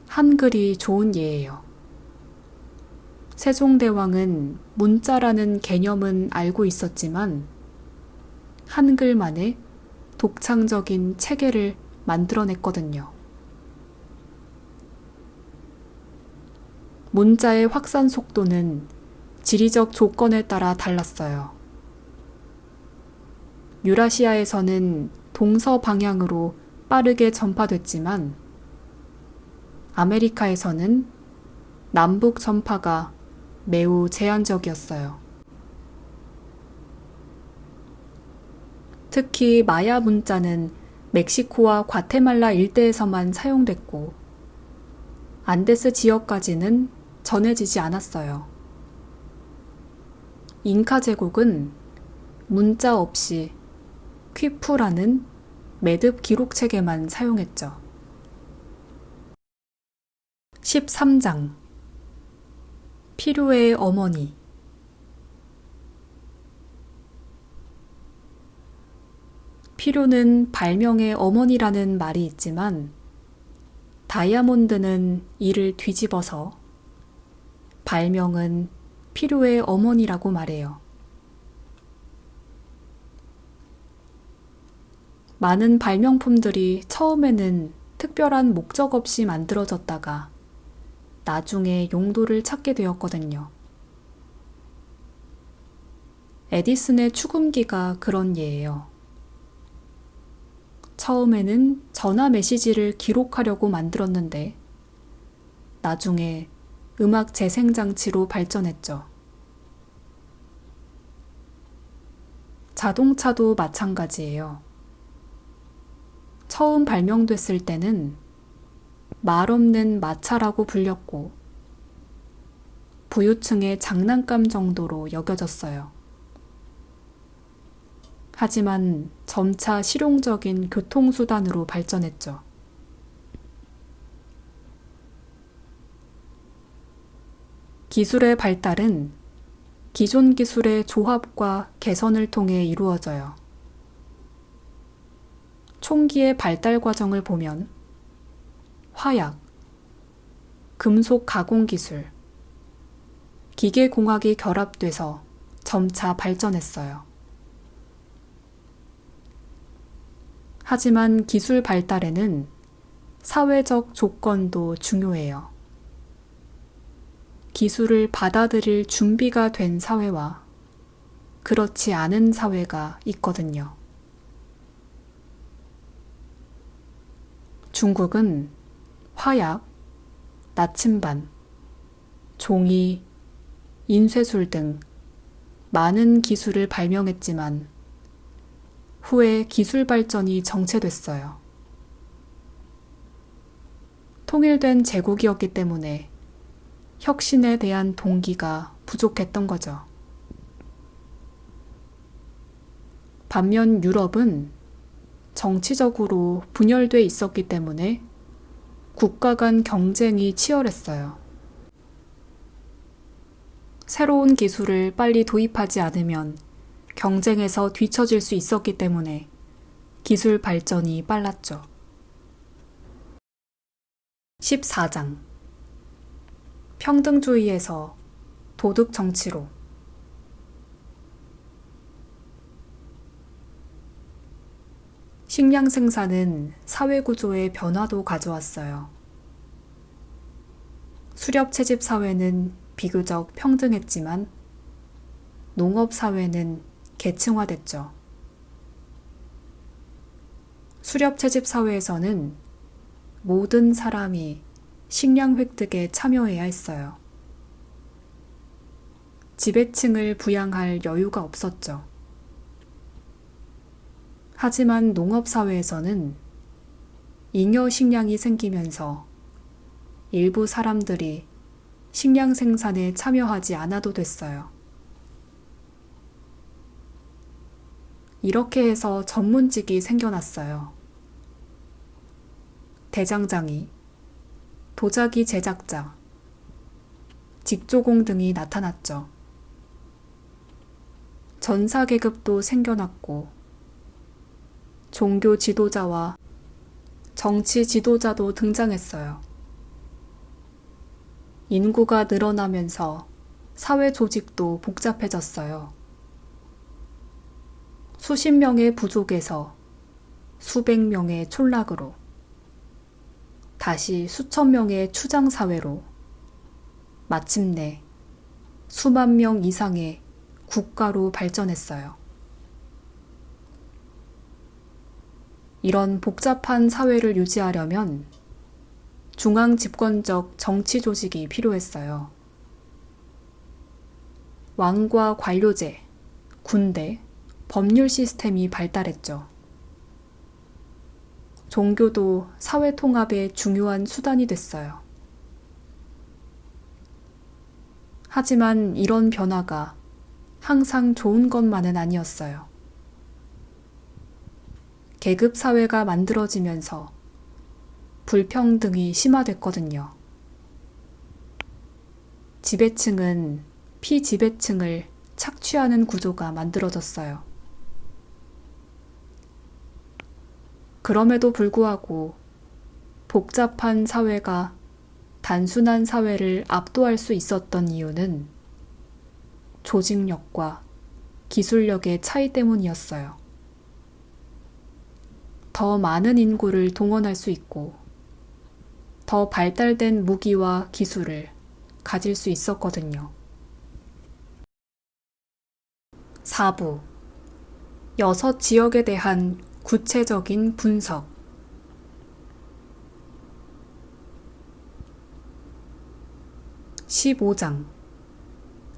한글이 좋은 예예요. 세종대왕은 문자라는 개념은 알고 있었지만 한글만의 독창적인 체계를 만들어냈거든요. 문자의 확산 속도는 지리적 조건에 따라 달랐어요. 유라시아에서는 동서 방향으로 빠르게 전파됐지만 아메리카에서는 남북 전파가 매우 제한적이었어요. 특히 마야 문자는 멕시코와 과테말라 일대에서만 사용됐고 안데스 지역까지는 전해지지 않았어요. 잉카 제국은 문자 없이 퀴푸라는 매듭 기록 체계만 사용했죠. 13장 필요의 어머니. 필요는 발명의 어머니라는 말이 있지만 다이아몬드는 이를 뒤집어서 발명은 필요의 어머니라고 말해요. 많은 발명품들이 처음에는 특별한 목적 없이 만들어졌다가 나중에 용도를 찾게 되었거든요. 에디슨의 축음기가 그런 예예요. 처음에는 전화 메시지를 기록하려고 만들었는데 나중에 음악 재생장치로 발전했죠. 자동차도 마찬가지예요. 처음 발명됐을 때는 말 없는 마차라고 불렸고 부유층의 장난감 정도로 여겨졌어요. 하지만 점차 실용적인 교통수단으로 발전했죠. 기술의 발달은 기존 기술의 조합과 개선을 통해 이루어져요. 총기의 발달 과정을 보면 화약, 금속 가공 기술, 기계공학이 결합돼서 점차 발전했어요. 하지만 기술 발달에는 사회적 조건도 중요해요. 기술을 받아들일 준비가 된 사회와 그렇지 않은 사회가 있거든요. 중국은 화약, 나침반, 종이, 인쇄술 등 많은 기술을 발명했지만 후에 기술 발전이 정체됐어요. 통일된 제국이었기 때문에 혁신에 대한 동기가 부족했던 거죠. 반면 유럽은 정치적으로 분열돼 있었기 때문에 국가 간 경쟁이 치열했어요. 새로운 기술을 빨리 도입하지 않으면 경쟁에서 뒤처질 수 있었기 때문에 기술 발전이 빨랐죠. 14장 평등주의에서 도덕 정치로. 식량 생산은 사회 구조의 변화도 가져왔어요. 수렵 채집 사회는 비교적 평등했지만 농업 사회는 계층화됐죠. 수렵 채집 사회에서는 모든 사람이 식량 획득에 참여해야 했어요. 지배층을 부양할 여유가 없었죠. 하지만 농업 사회에서는 잉여 식량이 생기면서 일부 사람들이 식량 생산에 참여하지 않아도 됐어요. 이렇게 해서 전문직이 생겨났어요. 대장장이, 도자기 제작자, 직조공 등이 나타났죠. 전사 계급도 생겨났고 종교 지도자와 정치 지도자도 등장했어요. 인구가 늘어나면서 사회 조직도 복잡해졌어요. 수십 명의 부족에서 수백 명의 촌락으로, 다시 수천 명의 추장사회로, 마침내 수만 명 이상의 국가로 발전했어요. 이런 복잡한 사회를 유지하려면 중앙 집권적 정치 조직이 필요했어요. 왕과 관료제, 군대, 법률 시스템이 발달했죠. 종교도 사회 통합의 중요한 수단이 됐어요. 하지만 이런 변화가 항상 좋은 것만은 아니었어요. 계급 사회가 만들어지면서 불평등이 심화됐거든요. 지배층은 피지배층을 착취하는 구조가 만들어졌어요. 그럼에도 불구하고 복잡한 사회가 단순한 사회를 압도할 수 있었던 이유는 조직력과 기술력의 차이 때문이었어요. 더 많은 인구를 동원할 수 있고 더 발달된 무기와 기술을 가질 수 있었거든요. 4부 6지역에 대한 구체적인 분석. (15장)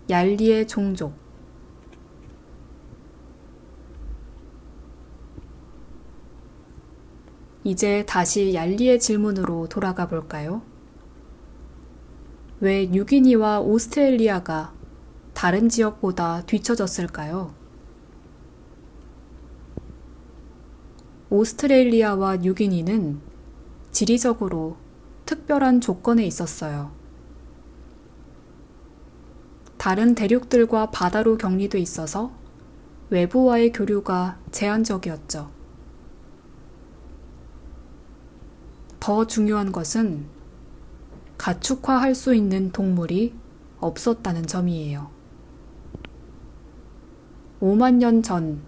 얄리의 종족. 이제 다시 얄리의 질문으로 돌아가 볼까요? 왜 뉴기니와 오스트레일리아가 다른 지역보다 뒤처졌을까요? 오스트레일리아와 뉴기니는 지리적으로 특별한 조건에 있었어요. 다른 대륙들과 바다로 격리돼 있어서 외부와의 교류가 제한적이었죠. 더 중요한 것은 가축화할 수 있는 동물이 없었다는 점이에요. 5만 년 전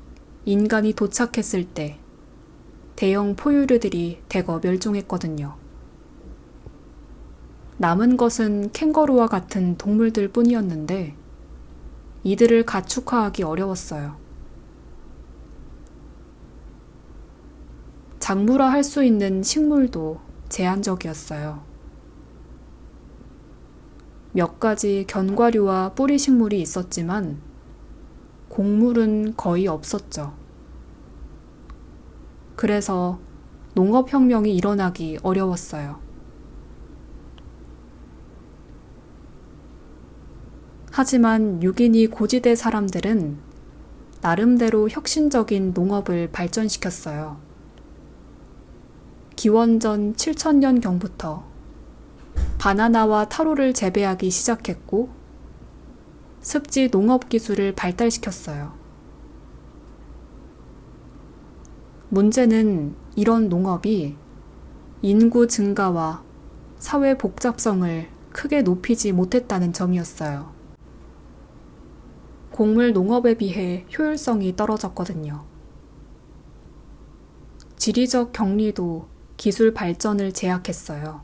인간이 도착했을 때 대형 포유류들이 대거 멸종했거든요. 남은 것은 캥거루와 같은 동물들 뿐이었는데 이들을 가축화하기 어려웠어요. 작물화 할 수 있는 식물도 제한적이었어요. 몇 가지 견과류와 뿌리 식물이 있었지만 곡물은 거의 없었죠. 그래서 농업혁명이 일어나기 어려웠어요. 하지만 6인이 고지대 사람들은 나름대로 혁신적인 농업을 발전시켰어요. 기원전 7000년경부터 바나나와 타로를 재배하기 시작했고 습지 농업 기술을 발달시켰어요. 문제는 이런 농업이 인구 증가와 사회 복잡성을 크게 높이지 못했다는 점이었어요. 곡물 농업에 비해 효율성이 떨어졌거든요. 지리적 격리도 기술 발전을 제약했어요.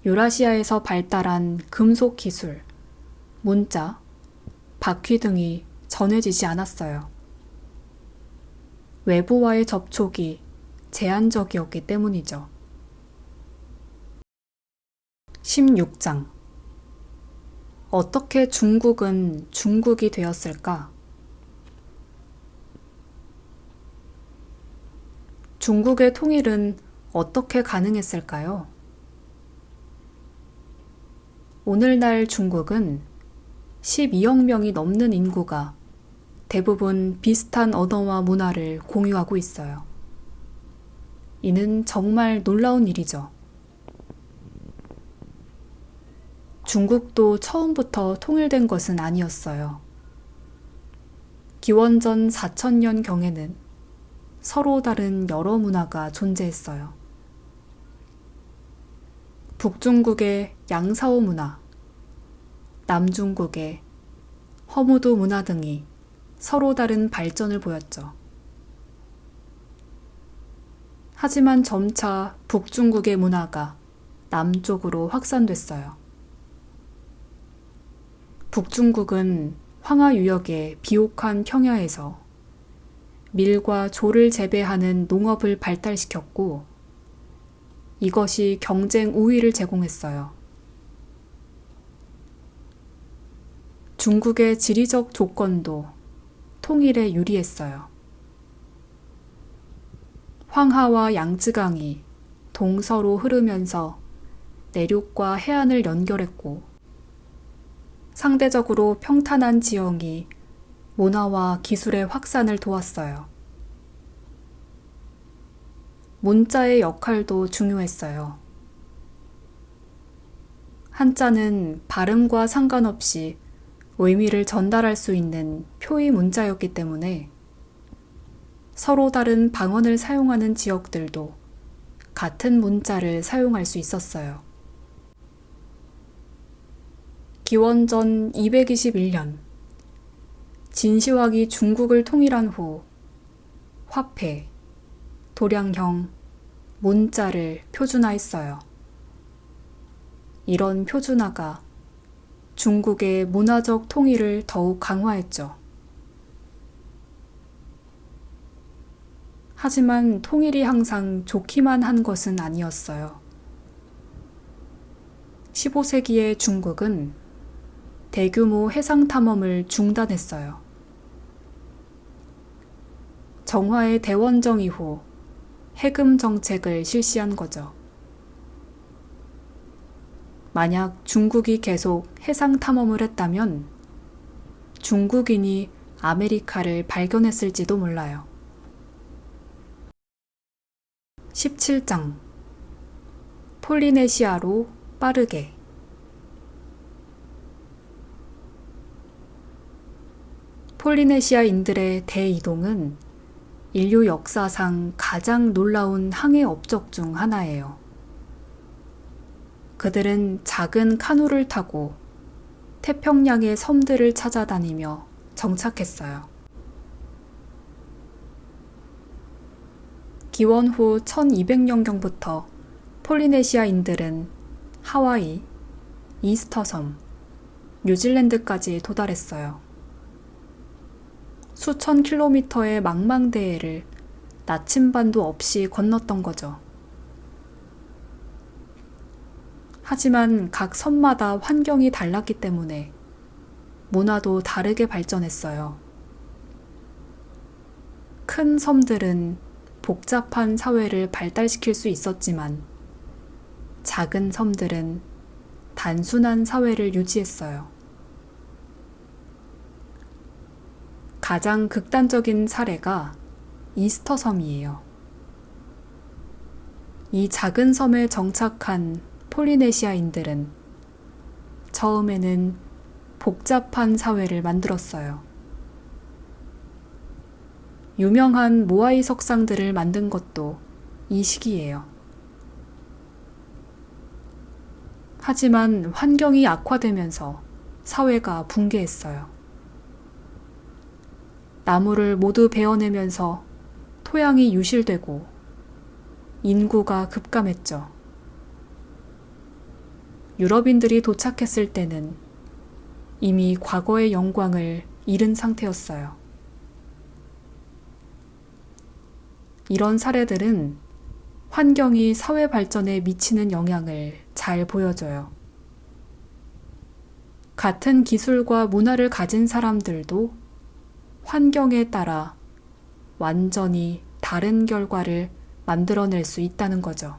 유라시아에서 발달한 금속 기술, 문자, 바퀴 등이 전해지지 않았어요. 외부와의 접촉이 제한적이었기 때문이죠. 16장. 어떻게 중국은 중국이 되었을까? 중국의 통일은 어떻게 가능했을까요? 오늘날 중국은 12억 명이 넘는 인구가 대부분 비슷한 언어와 문화를 공유하고 있어요. 이는 정말 놀라운 일이죠. 중국도 처음부터 통일된 것은 아니었어요. 기원전 4000년경에는 서로 다른 여러 문화가 존재했어요. 북중국의 양사오 문화, 남중국의 허무도 문화 등이 서로 다른 발전을 보였죠. 하지만 점차 북중국의 문화가 남쪽으로 확산됐어요. 북중국은 황하 유역의 비옥한 평야에서 밀과 조를 재배하는 농업을 발달시켰고 이것이 경쟁 우위를 제공했어요. 중국의 지리적 조건도 통일에 유리했어요. 황하와 양쯔강이 동서로 흐르면서 내륙과 해안을 연결했고 상대적으로 평탄한 지형이 문화와 기술의 확산을 도왔어요. 문자의 역할도 중요했어요. 한자는 발음과 상관없이 의미를 전달할 수 있는 표의 문자였기 때문에 서로 다른 방언을 사용하는 지역들도 같은 문자를 사용할 수 있었어요. 기원전 221년 진시황이 중국을 통일한 후 화폐, 도량형, 문자를 표준화했어요. 이런 표준화가 중국의 문화적 통일을 더욱 강화했죠. 하지만 통일이 항상 좋기만 한 것은 아니었어요. 15세기의 중국은 대규모 해상 탐험을 중단했어요. 정화의 대원정 이후 해금 정책을 실시한 거죠. 만약 중국이 계속 해상 탐험을 했다면 중국인이 아메리카를 발견했을지도 몰라요. 17장. 폴리네시아로 빠르게. 폴리네시아인들의 대이동은 인류 역사상 가장 놀라운 항해 업적 중 하나예요. 그들은 작은 카누를 타고 태평양의 섬들을 찾아다니며 정착했어요. 기원 후 1200년경부터 폴리네시아인들은 하와이, 이스터섬, 뉴질랜드까지 도달했어요. 수천 킬로미터의 망망대해를 나침반도 없이 건넜던 거죠. 하지만 각 섬마다 환경이 달랐기 때문에 문화도 다르게 발전했어요. 큰 섬들은 복잡한 사회를 발달시킬 수 있었지만 작은 섬들은 단순한 사회를 유지했어요. 가장 극단적인 사례가 이스터 섬이에요. 이 작은 섬에 정착한 폴리네시아인들은 처음에는 복잡한 사회를 만들었어요. 유명한 모아이 석상들을 만든 것도 이 시기예요. 하지만 환경이 악화되면서 사회가 붕괴했어요. 나무를 모두 베어내면서 토양이 유실되고 인구가 급감했죠. 유럽인들이 도착했을 때는 이미 과거의 영광을 잃은 상태였어요. 이런 사례들은 환경이 사회 발전에 미치는 영향을 잘 보여줘요. 같은 기술과 문화를 가진 사람들도 환경에 따라 완전히 다른 결과를 만들어낼 수 있다는 거죠.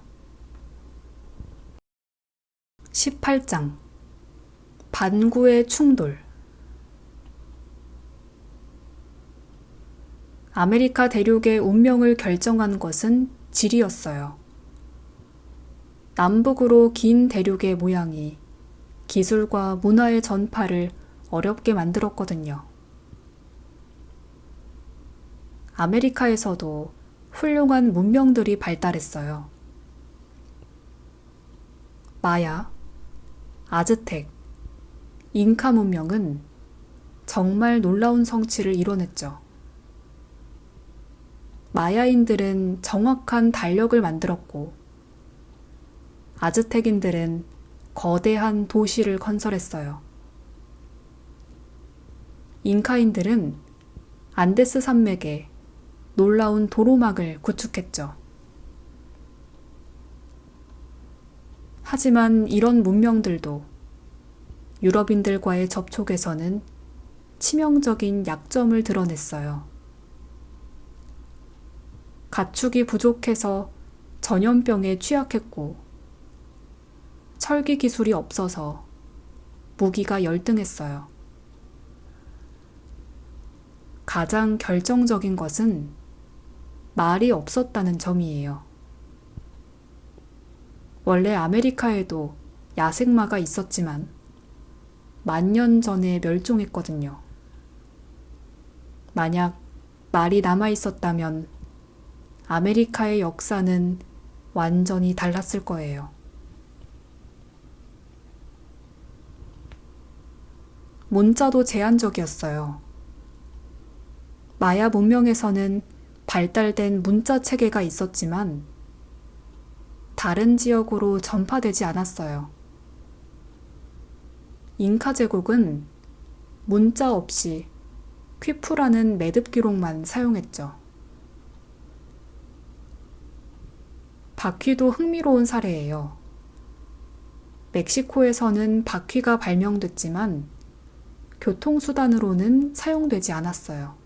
18장 반구의 충돌. 아메리카 대륙의 운명을 결정한 것은 지리였어요. 남북으로 긴 대륙의 모양이 기술과 문화의 전파를 어렵게 만들었거든요. 아메리카에서도 훌륭한 문명들이 발달했어요. 마야, 아즈텍, 잉카 문명은 정말 놀라운 성취를 이뤄냈죠. 마야인들은 정확한 달력을 만들었고, 아즈텍인들은 거대한 도시를 건설했어요. 잉카인들은 안데스 산맥에 놀라운 도로막을 구축했죠. 하지만 이런 문명들도 유럽인들과의 접촉에서는 치명적인 약점을 드러냈어요. 가축이 부족해서 전염병에 취약했고, 철기 기술이 없어서 무기가 열등했어요. 가장 결정적인 것은 말이 없었다는 점이에요. 원래 아메리카에도 야생마가 있었지만 만년 전에 멸종했거든요. 만약 말이 남아 있었다면 아메리카의 역사는 완전히 달랐을 거예요. 문자도 제한적이었어요. 마야 문명에서는 발달된 문자 체계가 있었지만 다른 지역으로 전파되지 않았어요. 잉카 제국은 문자 없이 퀴프라는 매듭 기록만 사용했죠. 바퀴도 흥미로운 사례예요. 멕시코에서는 바퀴가 발명됐지만 교통수단으로는 사용되지 않았어요.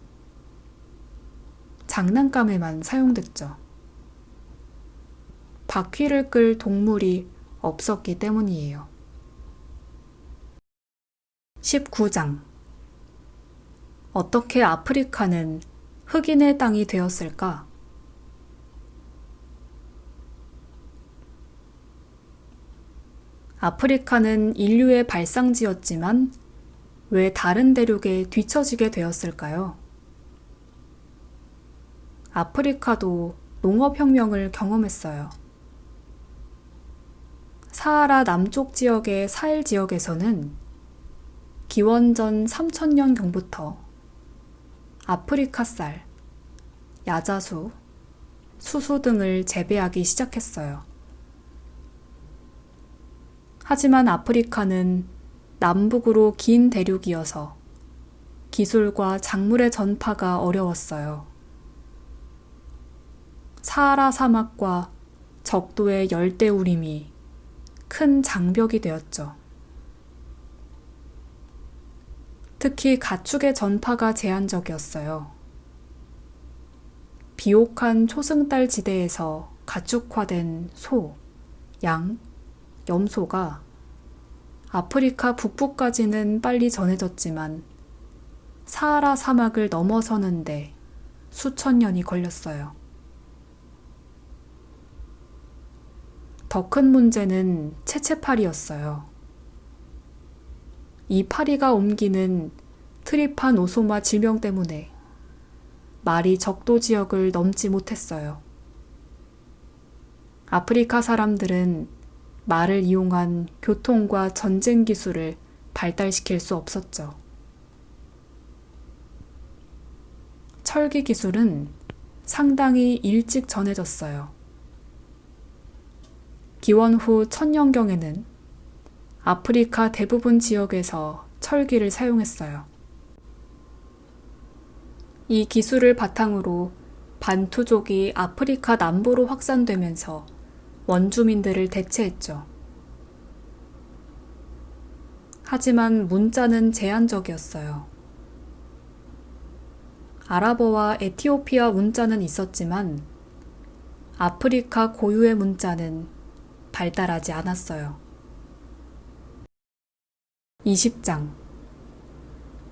장난감에만 사용됐죠. 바퀴를 끌 동물이 없었기 때문이에요. 19장 어떻게 아프리카는 흑인의 땅이 되었을까? 아프리카는 인류의 발상지였지만 왜 다른 대륙에 뒤처지게 되었을까요? 아프리카도 농업혁명을 경험했어요. 사하라 남쪽 지역의 사헬 지역에서는 기원전 3000년경부터 아프리카 쌀, 야자수, 수수 등을 재배하기 시작했어요. 하지만 아프리카는 남북으로 긴 대륙이어서 기술과 작물의 전파가 어려웠어요. 사하라 사막과 적도의 열대우림이 큰 장벽이 되었죠. 특히 가축의 전파가 제한적이었어요. 비옥한 초승달 지대에서 가축화된 소, 양, 염소가 아프리카 북부까지는 빨리 전해졌지만 사하라 사막을 넘어서는데 수천 년이 걸렸어요. 더 큰 문제는 채채파리였어요. 이 파리가 옮기는 트리파노소마 질병 때문에 말이 적도 지역을 넘지 못했어요. 아프리카 사람들은 말을 이용한 교통과 전쟁 기술을 발달시킬 수 없었죠. 철기 기술은 상당히 일찍 전해졌어요. 기원 후 1000년경에는 아프리카 대부분 지역에서 철기를 사용했어요. 이 기술을 바탕으로 반투족이 아프리카 남부로 확산되면서 원주민들을 대체했죠. 하지만 문자는 제한적이었어요. 아랍어와 에티오피아 문자는 있었지만 아프리카 고유의 문자는 발달하지 않았어요. 20장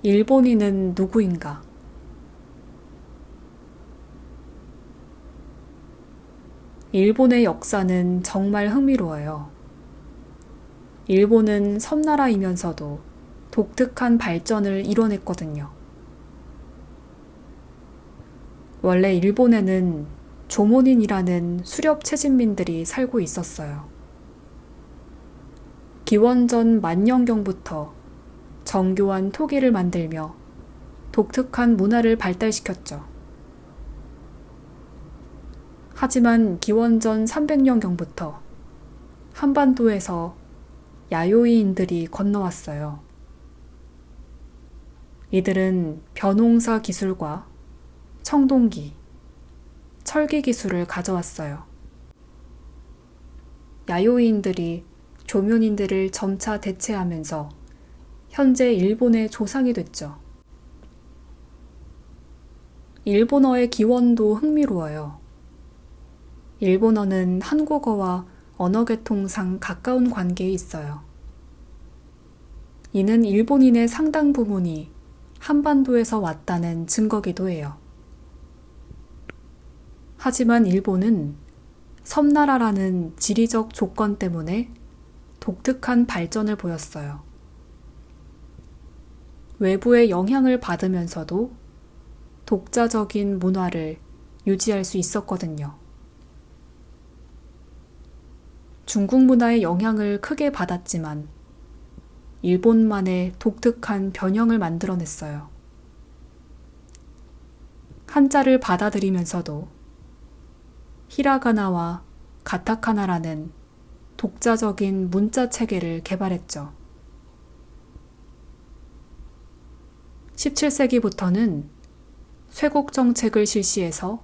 일본인은 누구인가? 일본의 역사는 정말 흥미로워요. 일본은 섬나라이면서도 독특한 발전을 이뤄냈거든요. 원래 일본에는 조몬인이라는 수렵 채집민들이 살고 있었어요. 기원전 만년경부터 정교한 토기를 만들며 독특한 문화를 발달시켰죠. 하지만 기원전 300년경부터 한반도에서 야요이인들이 건너왔어요. 이들은 벼농사 기술과 청동기, 철기 기술을 가져왔어요. 야요이인들이 조면인들을 점차 대체하면서 현재 일본의 조상이 됐죠. 일본어의 기원도 흥미로워요. 일본어는 한국어와 언어계통상 가까운 관계에 있어요. 이는 일본인의 상당 부분이 한반도에서 왔다는 증거기도 해요. 하지만 일본은 섬나라라는 지리적 조건 때문에 독특한 발전을 보였어요. 외부의 영향을 받으면서도 독자적인 문화를 유지할 수 있었거든요. 중국 문화의 영향을 크게 받았지만 일본만의 독특한 변형을 만들어냈어요. 한자를 받아들이면서도 히라가나와 가타카나라는 독자적인 문자 체계를 개발했죠. 17세기부터는 쇄국 정책을 실시해서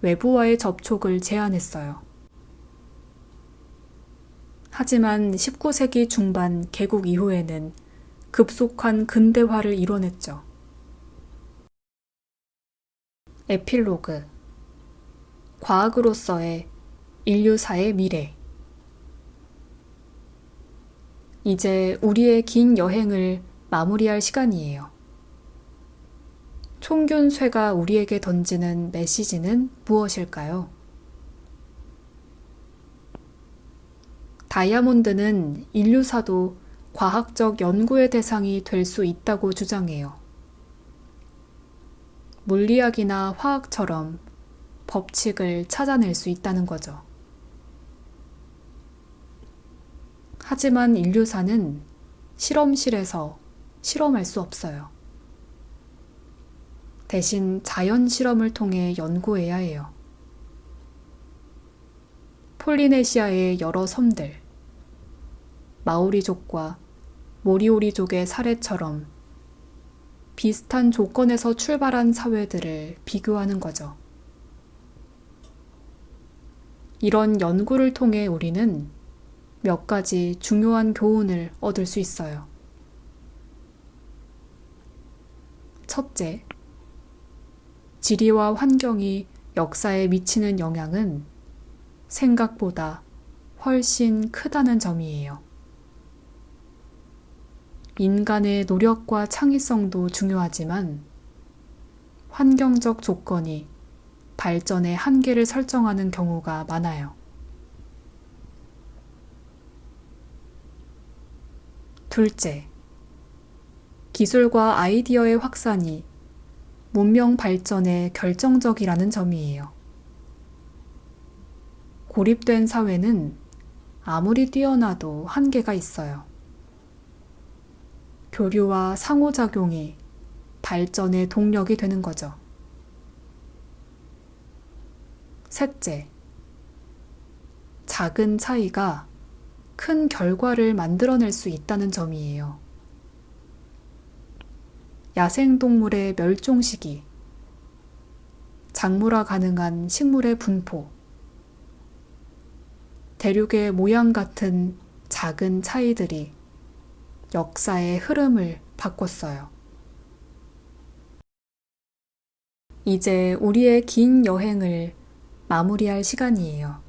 외부와의 접촉을 제한했어요. 하지만 19세기 중반 개국 이후에는 급속한 근대화를 이뤄냈죠. 에필로그 과학으로서의 인류사의 미래. 이제 우리의 긴 여행을 마무리할 시간이에요. 총균 쇠가 우리에게 던지는 메시지는 무엇일까요? 다이아몬드는 인류사도 과학적 연구의 대상이 될 수 있다고 주장해요. 물리학이나 화학처럼 법칙을 찾아낼 수 있다는 거죠. 하지만 인류사는 실험실에서 실험할 수 없어요. 대신 자연 실험을 통해 연구해야 해요. 폴리네시아의 여러 섬들, 마오리족과 모리오리족의 사례처럼 비슷한 조건에서 출발한 사회들을 비교하는 거죠. 이런 연구를 통해 우리는 몇 가지 중요한 교훈을 얻을 수 있어요. 첫째, 지리와 환경이 역사에 미치는 영향은 생각보다 훨씬 크다는 점이에요. 인간의 노력과 창의성도 중요하지만 환경적 조건이 발전의 한계를 설정하는 경우가 많아요. 둘째, 기술과 아이디어의 확산이 문명 발전에 결정적이라는 점이에요. 고립된 사회는 아무리 뛰어나도 한계가 있어요. 교류와 상호작용이 발전의 동력이 되는 거죠. 셋째, 작은 차이가 큰 결과를 만들어낼 수 있다는 점이에요. 야생동물의 멸종 시기, 작물화 가능한 식물의 분포, 대륙의 모양 같은 작은 차이들이 역사의 흐름을 바꿨어요. 이제 우리의 긴 여행을 마무리할 시간이에요.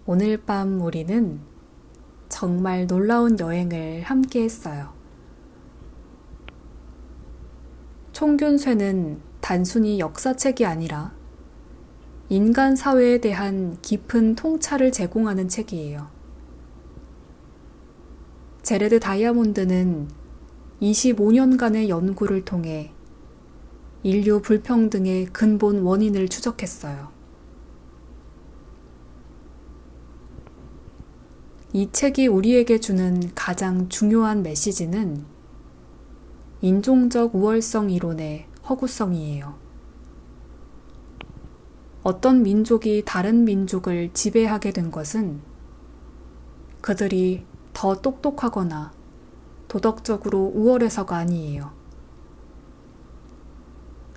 오늘 밤 우리는 정말 놀라운 여행을 함께 했어요. 총균쇠는 단순히 역사책이 아니라 인간 사회에 대한 깊은 통찰을 제공하는 책이에요. 제레드 다이아몬드는 25년간의 연구를 통해 인류 불평등의 근본 원인을 추적했어요. 이 책이 우리에게 주는 가장 중요한 메시지는 인종적 우월성 이론의 허구성이에요. 어떤 민족이 다른 민족을 지배하게 된 것은 그들이 더 똑똑하거나 도덕적으로 우월해서가 아니에요.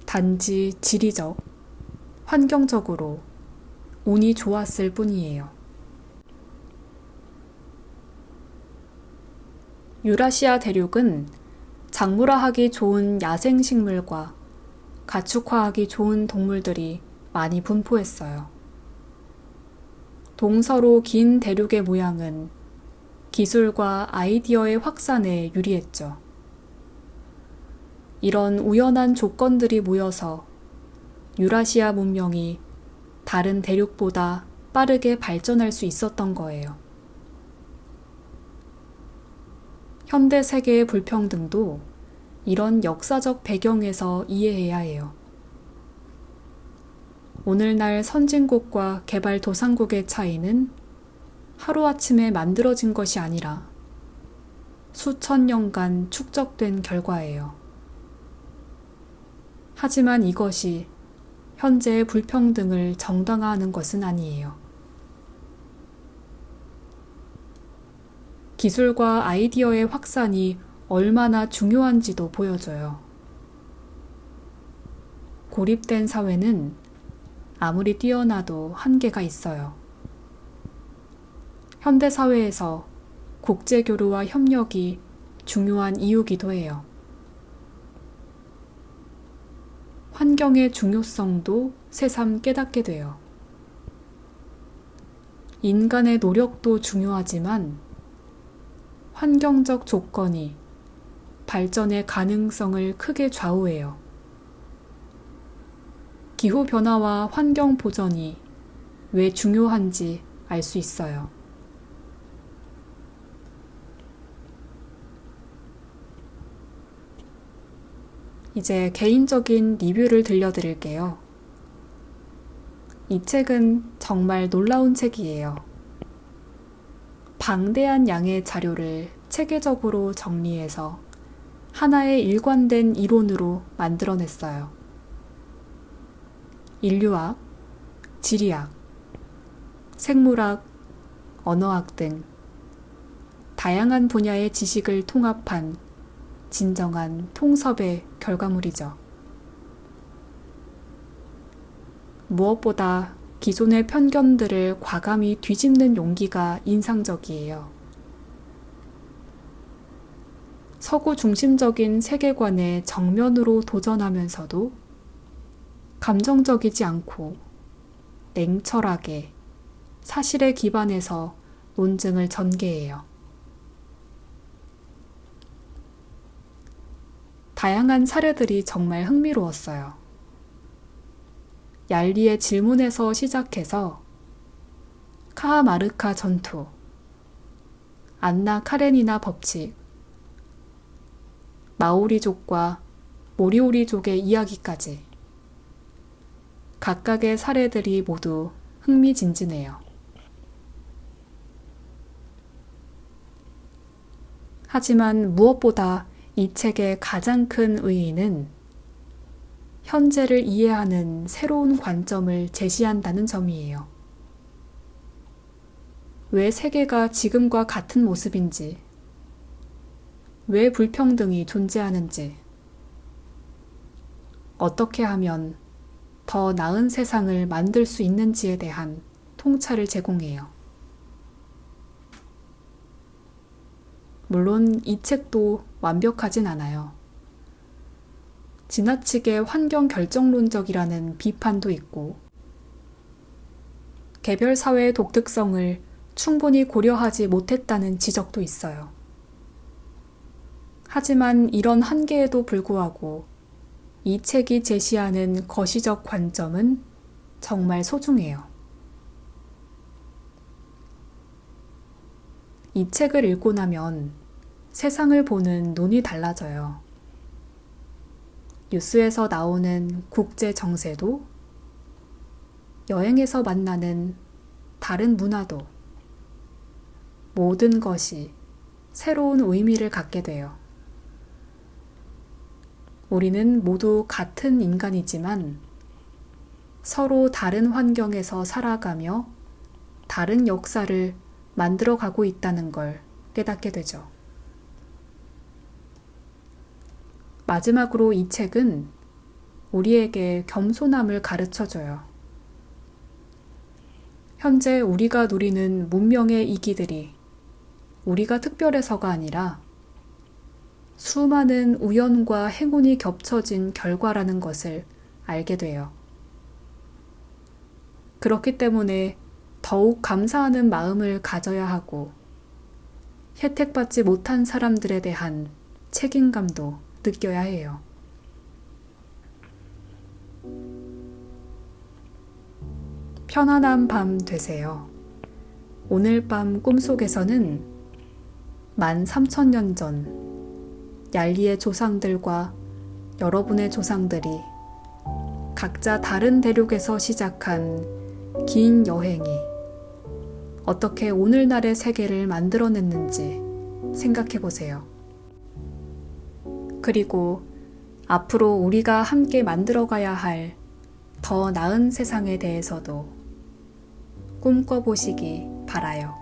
단지 지리적, 환경적으로 운이 좋았을 뿐이에요. 유라시아 대륙은 작물화하기 좋은 야생식물과 가축화하기 좋은 동물들이 많이 분포했어요. 동서로 긴 대륙의 모양은 기술과 아이디어의 확산에 유리했죠. 이런 우연한 조건들이 모여서 유라시아 문명이 다른 대륙보다 빠르게 발전할 수 있었던 거예요. 현대 세계의 불평등도 이런 역사적 배경에서 이해해야 해요. 오늘날 선진국과 개발도상국의 차이는 하루아침에 만들어진 것이 아니라 수천 년간 축적된 결과예요. 하지만 이것이 현재의 불평등을 정당화하는 것은 아니에요. 기술과 아이디어의 확산이 얼마나 중요한지도 보여줘요. 고립된 사회는 아무리 뛰어나도 한계가 있어요. 현대사회에서 국제교류와 협력이 중요한 이유기도 해요. 환경의 중요성도 새삼 깨닫게 돼요. 인간의 노력도 중요하지만 환경적 조건이 발전의 가능성을 크게 좌우해요. 기후변화와 환경 보전이 왜 중요한지 알 수 있어요. 이제 개인적인 리뷰를 들려드릴게요. 이 책은 정말 놀라운 책이에요. 방대한 양의 자료를 체계적으로 정리해서 하나의 일관된 이론으로 만들어냈어요. 인류학, 지리학, 생물학, 언어학 등 다양한 분야의 지식을 통합한 진정한 통섭의 결과물이죠. 무엇보다 기존의 편견들을 과감히 뒤집는 용기가 인상적이에요. 서구 중심적인 세계관에 정면으로 도전하면서도 감정적이지 않고 냉철하게 사실에 기반해서 논증을 전개해요. 다양한 사례들이 정말 흥미로웠어요. 얄리의 질문에서 시작해서 카하마르카 전투, 안나 카레니나 법칙, 마오리족과 모리오리족의 이야기까지 각각의 사례들이 모두 흥미진진해요. 하지만 무엇보다 이 책의 가장 큰 의의는 현재를 이해하는 새로운 관점을 제시한다는 점이에요. 왜 세계가 지금과 같은 모습인지, 왜 불평등이 존재하는지, 어떻게 하면 더 나은 세상을 만들 수 있는지에 대한 통찰을 제공해요. 물론 이 책도 완벽하진 않아요. 지나치게 환경 결정론적이라는 비판도 있고, 개별 사회의 독특성을 충분히 고려하지 못했다는 지적도 있어요. 하지만 이런 한계에도 불구하고 이 책이 제시하는 거시적 관점은 정말 소중해요. 이 책을 읽고 나면 세상을 보는 눈이 달라져요. 뉴스에서 나오는 국제 정세도, 여행에서 만나는 다른 문화도, 모든 것이 새로운 의미를 갖게 돼요. 우리는 모두 같은 인간이지만 서로 다른 환경에서 살아가며 다른 역사를 만들어가고 있다는 걸 깨닫게 되죠. 마지막으로 이 책은 우리에게 겸손함을 가르쳐줘요. 현재 우리가 누리는 문명의 이기들이 우리가 특별해서가 아니라 수많은 우연과 행운이 겹쳐진 결과라는 것을 알게 돼요. 그렇기 때문에 더욱 감사하는 마음을 가져야 하고 혜택받지 못한 사람들에 대한 책임감도 느껴야 해요. 편안한 밤 되세요. 오늘 밤 꿈속에서는 13,000년 전 얄리의 조상들과 여러분의 조상들이 각자 다른 대륙에서 시작한 긴 여행이 어떻게 오늘날의 세계를 만들어냈는지 생각해 보세요. 그리고 앞으로 우리가 함께 만들어가야 할 더 나은 세상에 대해서도 꿈꿔보시기 바라요.